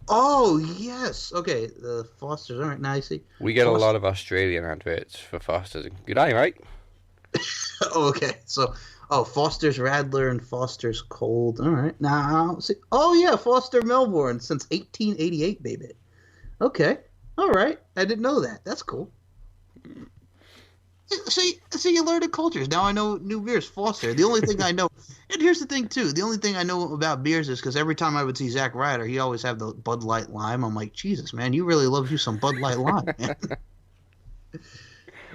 Oh, yes. Okay, the Fosters. All right, now I see. We get a Foster. lot of Australian adverts for Foster's. Good day, mate. Oh, okay. So, Foster's Radler and Foster's Cold. All right. Now, see. Oh, yeah, Foster Melbourne since 1888, baby. Okay. All right. I didn't know that. That's cool. See, you learn the cultures. Now I know new beers. Foster. The only thing I know, and here's the thing too. The only thing I know about beers is because every time I would see Zach Ryder, he'd always have the Bud Light Lime. I'm like, Jesus, man, you really love you some Bud Light Lime, man.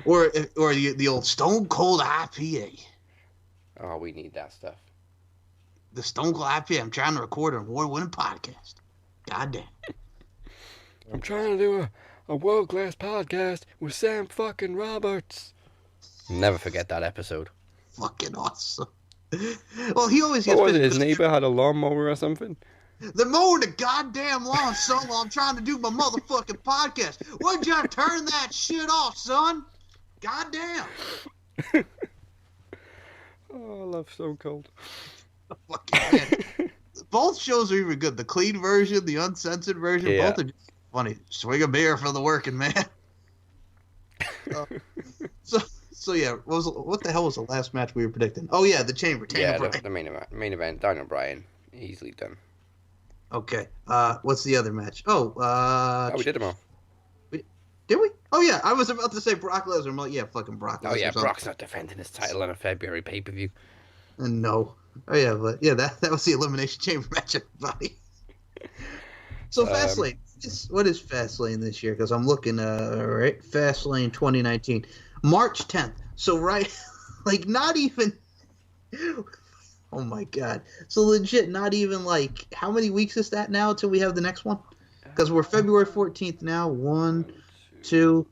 or the old Stone Cold IPA. Oh, we need that stuff. The Stone Cold IPA. I'm trying to record an award-winning podcast. God damn. I'm trying to do a world-class podcast with Sam fucking Roberts. Never forget that episode. Fucking awesome. Well, he always gets. What was it? His neighbor had a lawnmower or something? They're mowing the goddamn lawn, son, while I'm trying to do my motherfucking podcast. Why'd you turn that shit off, son? Goddamn. Oh, I love Stone Cold. Fucking man. Both shows are even good. The clean version, the uncensored version, Yeah. both are just funny. Swing a beer for the working man. So yeah, what the hell was the last match we were predicting? Oh yeah, the Chamber. Yeah, Bryan. the main event. Daniel Bryan, easily done. Okay. What's the other match? Oh, we did them all. Did we? Oh yeah, I was about to say Brock Lesnar. I'm like, yeah, fucking Brock Lesnar. Oh yeah, Brock's not defending his title on a February pay-per-view. No. Oh yeah, but yeah, that was the Elimination Chamber match, everybody. So Fastlane. What is Fastlane this year? Because I'm looking, right? Fastlane 2019. March 10th. So right, like not even, oh my God. So legit, not even like, how many weeks is that now until we have the next one? Because we're February 14th now. 1, 2,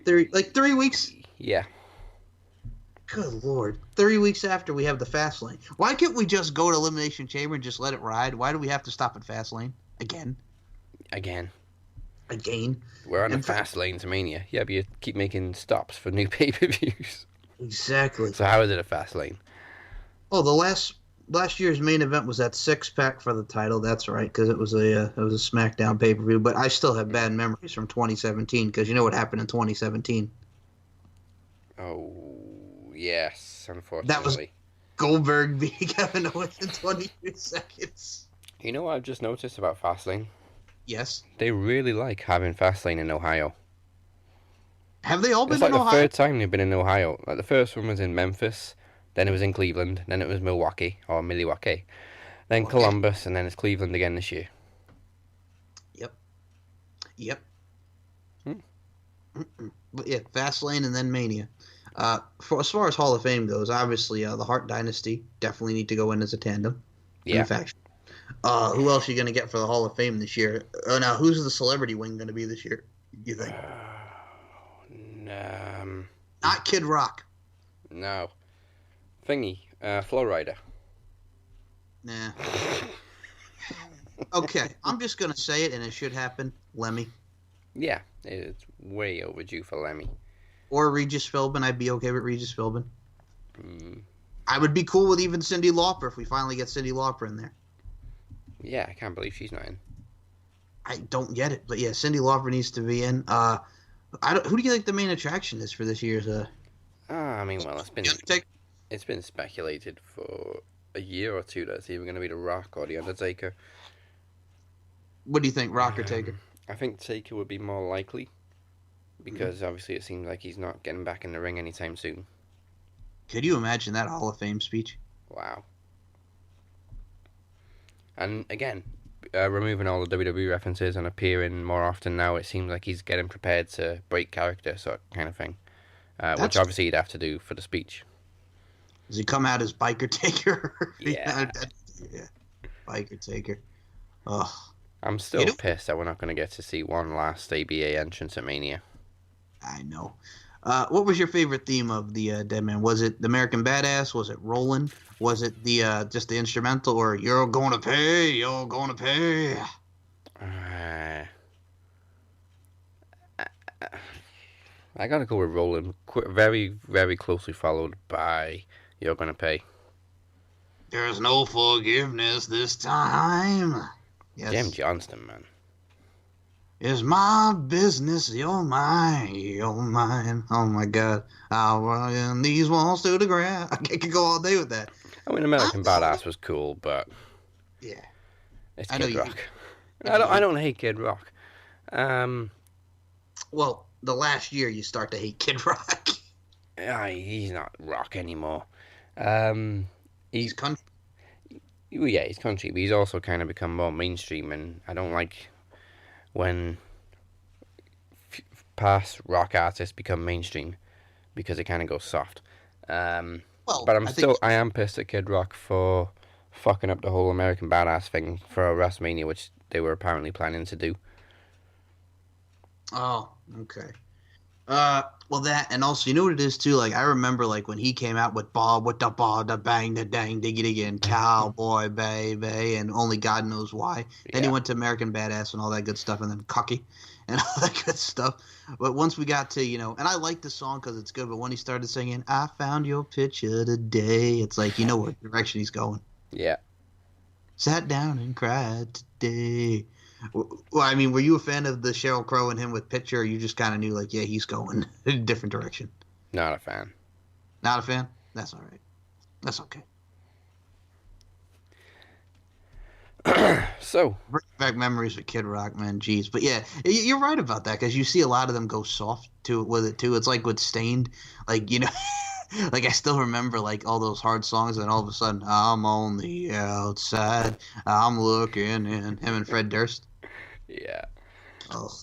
3, like 3 weeks? Yeah. Good Lord. 3 weeks after we have the Fastlane. Why can't we just go to Elimination Chamber and just let it ride? Why do we have to stop at Fastlane? Again. We're on the fast lane to Mania. Yeah, but you keep making stops for new pay-per-views. Exactly. So how is it a fast lane? Oh, the last year's main event was that 6-pack for the title. That's right, because it was a SmackDown pay-per-view. But I still have bad memories from 2017 because you know what happened in 2017. Oh yes, unfortunately. That was Goldberg beating Kevin Owens in 22 seconds. You know what I've just noticed about Fastlane? Yes. They really like having Fastlane in Ohio. Have they all been It's like in the Ohio? third time they've been in Ohio. Like the first one was in Memphis, then it was in Cleveland, then it was Milwaukee, then Okay. Columbus, and then it's Cleveland again this year. Yep. But yeah, Fastlane and then Mania. As far as Hall of Fame goes, obviously the Hart Dynasty definitely need to go in as a tandem. In Yeah. the faction. Who else are you going to get for the Hall of Fame this year? Now, who's the celebrity wing going to be this year, you think? Not Kid Rock. No. Thingy. Flow Rider. Nah. Okay, I'm just going to say it, and it should happen. Lemmy. Yeah, it's way overdue for Lemmy. Or Regis Philbin. I'd be okay with Regis Philbin. Mm. I would be cool with even Cyndi Lauper if we finally get Cyndi Lauper in there. Yeah, I can't believe she's not in. I don't get it, but yeah, Cyndi Lauper needs to be in. Who do you think the main attraction is for this year's? I mean, well, Undertaker? it's been speculated for a year or two that it's either going to be The Rock or The Undertaker. What do you think, Rock or Taker? I think Taker would be more likely because obviously it seems like he's not getting back in the ring anytime soon. Could you imagine that Hall of Fame speech? Wow. And again, removing all the WWE references and appearing more often now, it seems like he's getting prepared to break character, sort of kind of thing. Which obviously he'd have to do for the speech. Does he come out as Biker Taker? Yeah. Yeah. Biker Taker. Ugh. I'm still pissed that we're not going to get to see one last ABA entrance at Mania. I know. What was your favorite theme of the Dead Man? Was it the American Badass? Was it Rollin'? Was it the just the instrumental, or You're Gonna Pay, You're Gonna Pay? I gotta go with Rollin'. Very, very closely followed by You're Gonna Pay. There's no forgiveness this time. Yes. Jim Johnston, man. It's my business, you're mine, you're mine. Oh my God. I'll run these walls to the ground. I could go all day with that. I mean, American Badass was cool, but yeah, it's Kid Rock. I don't hate Kid Rock. Well, the last year you start to hate Kid Rock. He's not rock anymore. He's country. Yeah, he's country, but he's also kind of become more mainstream, and I don't like when past rock artists become mainstream because it kind of goes soft. But I am pissed at Kid Rock for fucking up the whole American Badass thing for WrestleMania, which they were apparently planning to do. Oh, okay. Well, that, and also, you know what it is too. Like, I remember, like, when he came out with Bob with the ball, the bang, the dang, diggy diggy, and Cowboy Baby, and only God knows why. Then he went to American Badass and all that good stuff, and then Cocky and all that good stuff. But once we got to, and I like the song because it's good. But when he started singing, "I found your picture today," it's like, you know what direction he's going. Yeah. Sat down and cried today. Well, I mean, were you a fan of the Sheryl Crow and him with Picture, or you just kind of knew, like, yeah, he's going in a different direction? Not a fan. Not a fan? That's all right. That's okay. So. Bring back memories of Kid Rock, man. Jeez. But, yeah, you're right about that, because you see a lot of them go soft with it, too. It's like with Stained. Like, like, I still remember, like, all those hard songs, and all of a sudden, I'm on the outside, I'm looking in. Him and Fred Durst. Yeah. Oh.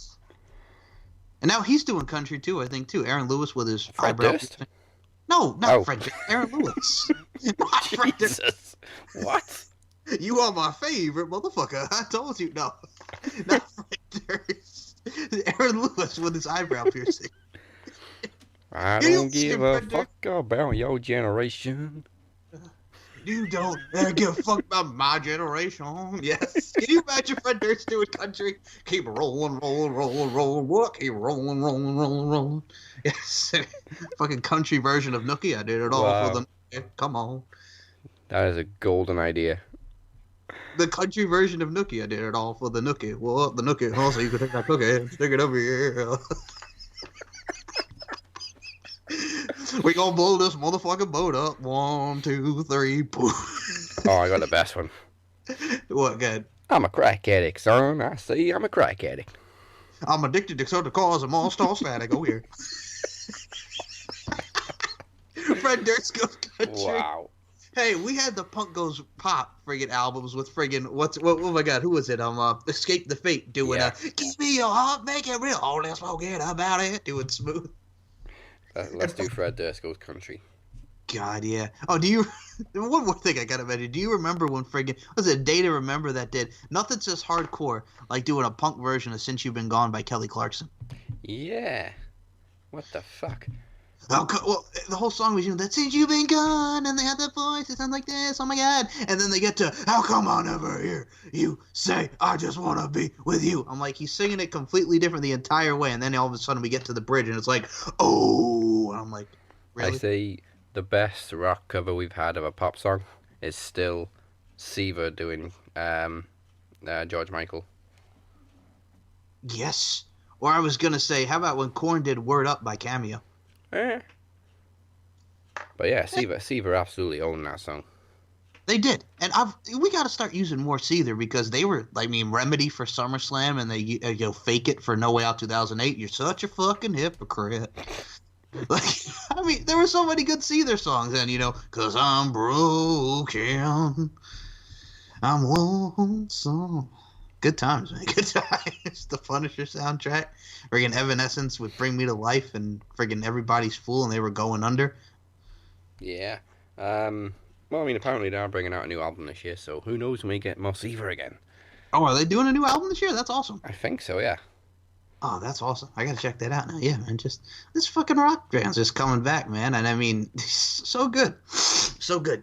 And now he's doing country, too, I think, too. Aaron Lewis with his Fred eyebrow. Durst? No, not Fred Durst. Aaron Lewis. Not Fred Durst. What? You are my favorite motherfucker. I told you. No. Not Fred Durst. Aaron Lewis with his eyebrow piercing. I don't give a fuck about your generation. You don't give a fuck about my generation. Yes. Can you imagine Fred Durst doing country? Keep rolling, rolling, rolling, rolling. What? Keep rolling, rolling, rolling, rolling. Yes. Fucking country version of Nookie. I did it all for the Nookie. Come on. That is a golden idea. The country version of Nookie. I did it all for the Nookie. What? The Nookie. Also, you can take that cookie. Stick it over here. We gonna blow this motherfucking boat up. 1, 2, 3, poof. Oh, I got the best one. What, good? I'm a crack addict, son. I see I'm a crack addict. I'm addicted to certain cause of monster static. Oh, here. Fred Durst goes country. Wow. Hey, we had the Punk Goes Pop friggin' albums with friggin' oh my God, who was it? Escape the Fate doing Give me your heart, make it real. Oh, let's forget about it. Doing Smooth. Let's do Fred Durst Goes Country. God, yeah. Oh, do you... One more thing I gotta mention. Do you remember when friggin... Was it Day to Remember that did Nothing Says Hardcore, like doing a punk version of Since You've Been Gone by Kelly Clarkson? Yeah. What the fuck? Oh, well, the whole song was, that Since You've Been Gone, and they had that voice, it sounds like this, oh my God. And then they get to, how come I never hear you say, I just want to be with you. I'm like, he's singing it completely different the entire way, and then all of a sudden we get to the bridge, and it's like, oh, and I'm like, really? I say the best rock cover we've had of a pop song is still Seaver doing George Michael. Yes. Or I was going to say, how about when Korn did Word Up by Cameo? But yeah, Seaver absolutely owned that song. They did, and we got to start using more Seether because they were, Remedy for SummerSlam, and they Fake It for No Way Out 2008. You're such a fucking hypocrite. There were so many good Seether songs, and 'cause I'm broken, I'm lonesome. Good times, man. Good times. The Punisher soundtrack. Friggin' Evanescence would Bring Me to Life, and friggin' Everybody's Fool, and they were going under. Yeah. Well, I mean, apparently they are bringing out a new album this year, so who knows when we get Moss Eva again. Oh, are they doing a new album this year? That's awesome. I think so, yeah. Oh, that's awesome. I gotta check that out now. Yeah, man. Just this fucking rock band's just coming back, man. And I mean, so good. So good.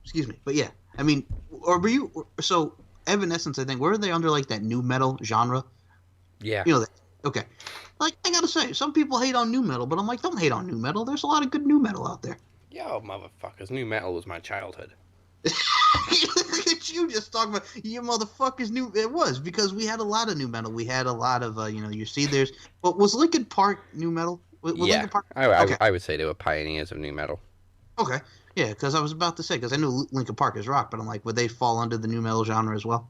Excuse me. But yeah, I mean, or were you, so Evanescence, I think, were they under like that new metal genre? Yeah. You know, okay. Like, I gotta say, some people hate on new metal, but I'm like, don't hate on new metal. There's a lot of good new metal out there. Yo, motherfuckers, new metal was my childhood. Look at you just talking about you motherfuckers knew it was because we had a lot of new metal. We had a lot of you see there's what was Linkin Park new metal? Was yeah, Linkin Park? I would say they were pioneers of new metal. Okay, yeah, because I was about to say because I knew Linkin Park is rock, but I'm like, would they fall under the new metal genre as well?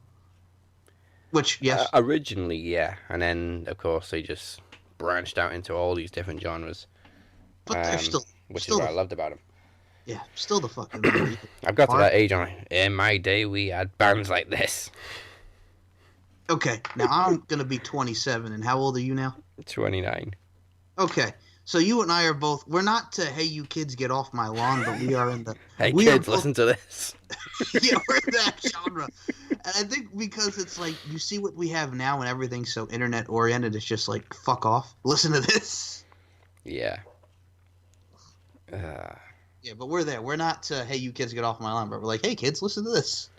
Which yes, originally yeah, and then of course they just branched out into all these different genres. But they're which is what I loved about them. Yeah, still the fucking. I've got to that age. In my day, we had bands like this. Okay, now I'm gonna be 27, and how old are you now? 29. Okay, so you and I are both. We're not to hey you kids get off my lawn, but we are in the. Hey kids, listen to this. Yeah, we're in that genre, and I think because it's like you see what we have now, and everything's so internet oriented. It's just like fuck off. Listen to this. Yeah. Yeah, but we're there. We're not to, hey, you kids get off my lawn, but we're like, hey, kids, listen to this.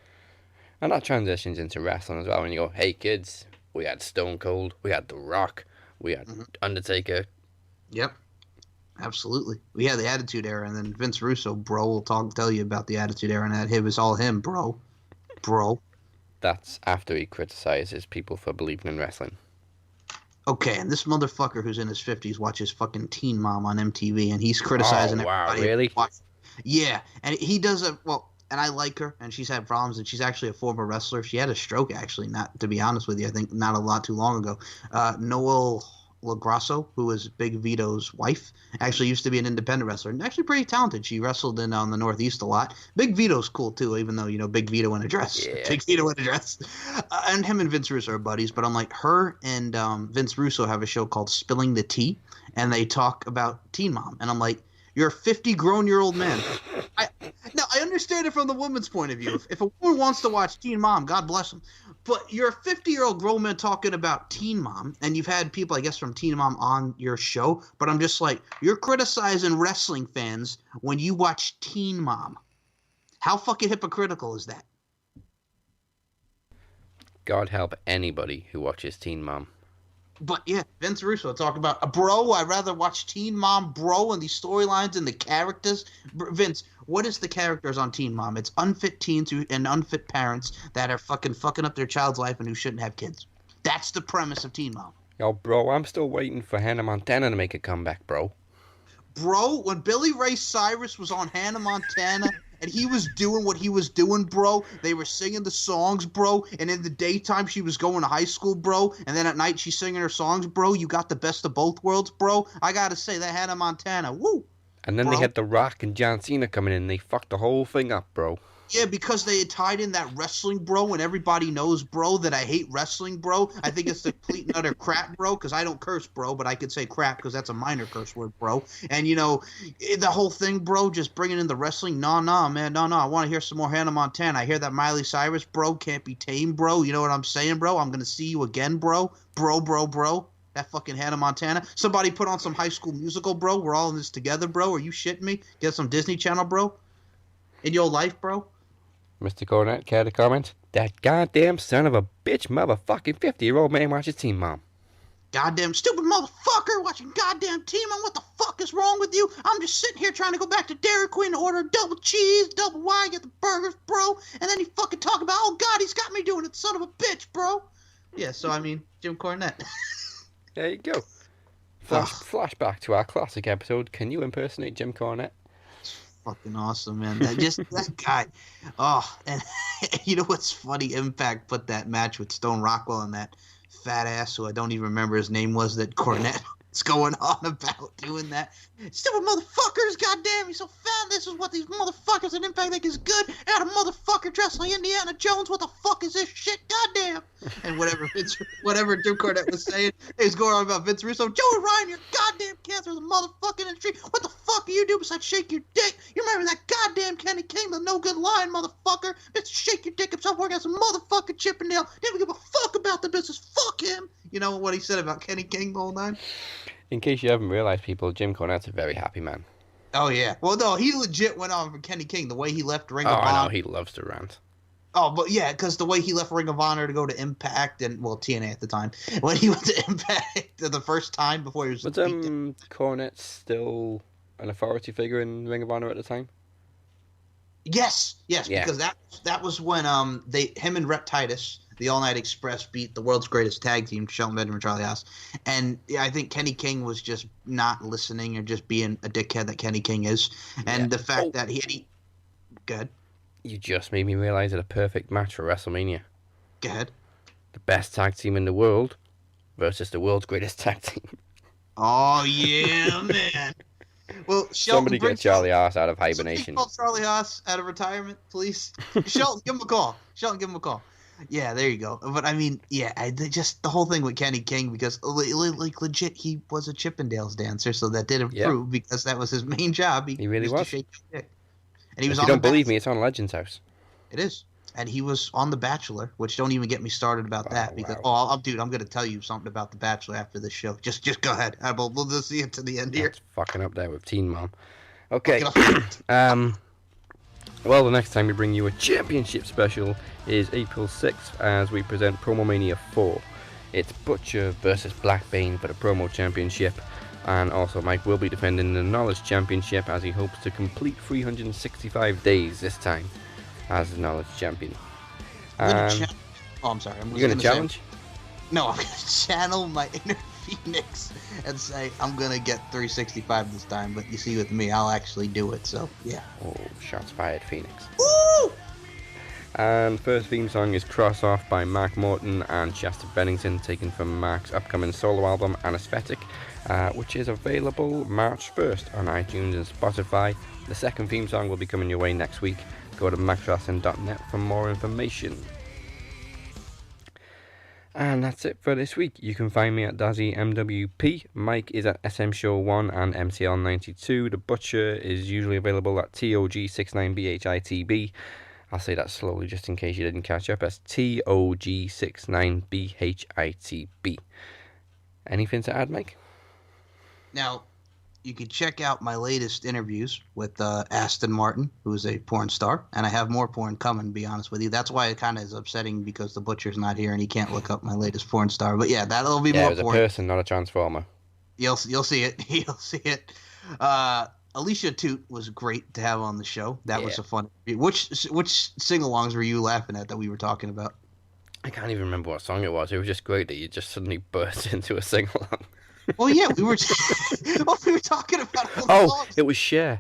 And that transitions into wrestling as well. When you go, hey, kids, we had Stone Cold, we had The Rock, we had Undertaker. Yep, absolutely. We had the Attitude Era, and then Vince Russo, bro, will tell you about the Attitude Era, and that it was all him, bro. That's after he criticizes people for believing in wrestling. Okay, and this motherfucker who's in his 50s watches fucking Teen Mom on MTV, and he's criticizing everybody. Really? Yeah, and he does and I like her, and she's had problems, and she's actually a former wrestler. She had a stroke, actually, not to be honest with you, I think not a lot too long ago. Noel LaGrasso, who was Big Vito's wife, actually used to be an independent wrestler, and actually pretty talented. She wrestled in on the Northeast a lot. Big Vito's cool, too, even though, Big Vito in a dress. Yeah. Big Vito in a dress. And him and Vince Russo are buddies, but I'm like, her and Vince Russo have a show called Spilling the Tea, and they talk about Teen Mom, and I'm like, you're a 50 grown-year-old man. Now, I understand it from the woman's point of view. If a woman wants to watch Teen Mom, God bless them. But you're a 50-year-old grown man talking about Teen Mom, and you've had people, I guess, from Teen Mom on your show. But I'm just like, you're criticizing wrestling fans when you watch Teen Mom. How fucking hypocritical is that? God help anybody who watches Teen Mom. But yeah, Vince Russo talking about, bro, I'd rather watch Teen Mom, bro, and these storylines and the characters. Vince, what is the characters on Teen Mom? It's unfit teens and unfit parents that are fucking up their child's life and who shouldn't have kids. That's the premise of Teen Mom. Yo, bro, I'm still waiting for Hannah Montana to make a comeback, bro. Bro, when Billy Ray Cyrus was on Hannah Montana and he was doing what he was doing, bro, they were singing the songs, bro, and in the daytime she was going to high school, bro, and then at night she's singing her songs, bro. You got the best of both worlds, bro. I gotta say, that Hannah Montana, woo. And then they had The Rock and John Cena coming in and they fucked the whole thing up, bro. Yeah, because they had tied in that wrestling, bro, and everybody knows, bro, that I hate wrestling, bro. I think it's the complete and utter crap, bro, because I don't curse, bro, but I could say crap because that's a minor curse word, bro. And, the whole thing, bro, just bringing in the wrestling, nah, man, no, I want to hear some more Hannah Montana. I hear that Miley Cyrus, bro, can't be tamed, bro. You know what I'm saying, bro? I'm going to see you again, bro. Bro. That fucking Hannah Montana. Somebody put on some High School Musical, bro. We're all in this together, bro. Are you shitting me? Get some Disney Channel, bro. In your life, bro. Mr. Cornett, care to comment? That goddamn son of a bitch motherfucking 50-year-old man watches Teen Mom. Goddamn stupid motherfucker watching goddamn Teen Mom. What the fuck is wrong with you? I'm just sitting here trying to go back to Dairy Queen and order double cheese, double Y, get the burgers, bro. And then you fucking talk about, oh God, he's got me doing it, son of a bitch, bro. Yeah, so I mean, Jim Cornette. There you go. Flashback to our classic episode. Can you impersonate Jim Cornette? Fucking awesome, man. That guy. Oh, and you know what's funny? Impact put that match with Stone Rockwell and that fat ass who I don't even remember his name was, that Cornette. It's going on about doing that. Stupid motherfuckers, goddamn, he's so fat. This is what these motherfuckers at Impact think is good. And a motherfucker dressed like Indiana Jones. What the fuck is this shit? Goddamn. And whatever Jim Cornette was saying, he was going on about Vince Russo. Joey Ryan, you're goddamn cancer of the motherfucking industry. What the fuck do you do besides shake your dick? You remember that goddamn Kenny King, the no good line, motherfucker? Mr. Shake Your Dick himself working as a motherfucking Chippendale. Didn't give a fuck about the business. Fuck him. You know what he said about Kenny King the whole time? In case you haven't realised, people, Jim Cornette's a very happy man. Oh, yeah. Well, no, he legit went on for Kenny King, the way he left Ring of Honor. I know, he loves to rant. Oh, but yeah, because the way he left Ring of Honor to go to Impact, and, well, TNA at the time, when he went to Impact the first time before he was... Was Cornette still an authority figure in Ring of Honor at the time? Yes, yeah. Because that was when him and Rhett Titus... The All Night Express beat the world's greatest tag team, Shelton Benjamin and Charlie Haas. And I think Kenny King was just not listening or just being a dickhead that Kenny King is. And the fact that he... Go ahead. You just made me realize that a perfect match for WrestleMania. Go ahead. The best tag team in the world versus the world's greatest tag team. Oh, yeah, man. Well, Shelton, somebody get Charlie Haas out of hibernation. Call Charlie Haas out of retirement, please. Shelton, give him a call. Yeah, there you go. But I mean, yeah, just the whole thing with Kenny King, because like legit, he was a Chippendales dancer, so that did improve because that was his main job. He really was. To shake your dick. And he was. If you don't believe me, it's on Legends House. It is, and he was on The Bachelor, which don't even get me started about that because I'm going to tell you something about The Bachelor after this show. Just go ahead. We'll just see it to the end here. That's fucking up there with Teen Mom. Okay. Well, the next time we bring you a championship special is April 6th as we present Promo Mania 4. It's Butcher versus Blackbane for the promo championship, and also Mike will be defending the Knowledge Championship as he hopes to complete 365 days this time as the Knowledge Champion. I'm sorry. You're going to challenge? No, I'm going to channel my inner Phoenix and say I'm going to get 365 this time, but you see with me, I'll actually do it, so yeah. Oh, shots fired, Phoenix. Woo! And first theme song is Cross Off by Mark Morton and Chester Bennington, taken from Mark's upcoming solo album Anesthetic, which is available March 1st on iTunes and Spotify. The second theme song will be coming your way next week. Go to maxwrestling.net for more information. And that's it for this week. You can find me at Dazzy MWP. Mike is at SM Show 1 and MCL 92. The Butcher is usually available at TOG69BHITB. I'll say that slowly just in case you didn't catch up. That's TOG69BHITB. Anything to add, Mike? Now, you can check out my latest interviews with Aston Martin, who is a porn star, and I have more porn coming, to be honest with you. That's why it kind of is upsetting because the Butcher's not here and he can't look up my latest porn star. But yeah, that'll be more porn. Yeah, it was a person, not a transformer. You'll see it. You'll see it. Alicia Toot was great to have on the show. That was a fun interview. Which sing-alongs were you laughing at that we were talking about? I can't even remember what song it was. It was just great that you just suddenly burst into a sing-along. Well, yeah, we were talking about all the songs. It was Cher.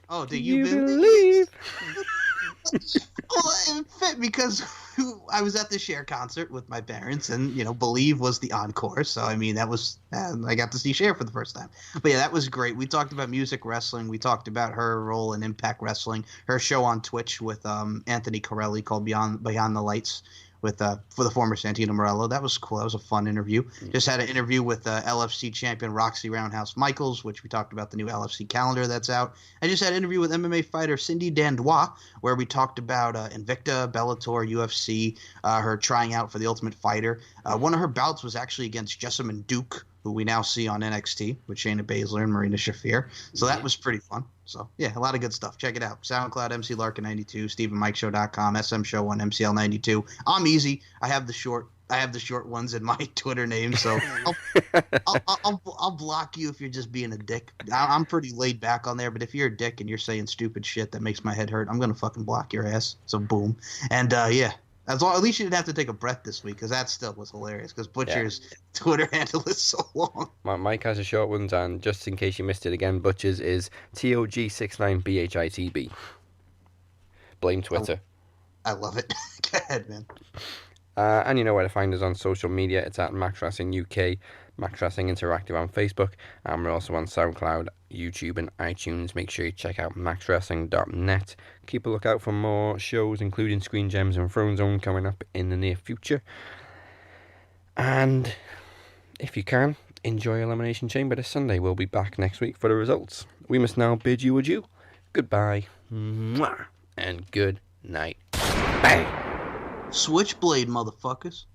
Oh, do you believe? Well, it fit because I was at the Cher concert with my parents, and Believe was the encore. So I mean, that was I got to see Cher for the first time. But yeah, that was great. We talked about music wrestling. We talked about her role in Impact Wrestling, her show on Twitch with Anthony Corelli called Beyond the Lights. For the former Santino Morello. That was cool. That was a fun interview. Just had an interview with LFC champion Roxy Roundhouse Michaels, which we talked about the new LFC calendar that's out. I just had an interview with MMA fighter Cindy Dandois, where we talked about Invicta, Bellator, UFC, her trying out for the Ultimate Fighter. One of her bouts was actually against Jessamine Duke, who we now see on NXT with Shayna Baszler and Marina Shafir. So that was pretty fun. So, yeah, a lot of good stuff. Check it out. SoundCloud, MC Larkin92, StephenMikeShow.com, SM Show 1, MCL92. I'm easy. I have the short ones in my Twitter name, so I'll block you if you're just being a dick. I'm pretty laid back on there, but if you're a dick and you're saying stupid shit that makes my head hurt, I'm going to fucking block your ass. So, boom. And, yeah. At least you didn't have to take a breath this week, because that still was hilarious, because Butcher's Twitter handle is so long. Mike has a short ones, and just in case you missed it again, Butcher's is TOG69BHITB. Blame Twitter. I love it. Go ahead, man. And you know where to find us on social media. It's at Max Wrestling UK, Max Wrestling Interactive on Facebook, and we're also on SoundCloud, YouTube, and iTunes. Make sure you check out maxwrestling.net. Keep a lookout for more shows, including Screen Gems and Throne Zone, coming up in the near future. And if you can, enjoy Elimination Chamber this Sunday. We'll be back next week for the results. We must now bid you adieu. Goodbye. Mwah, and good night. Bang! Switchblade, motherfuckers.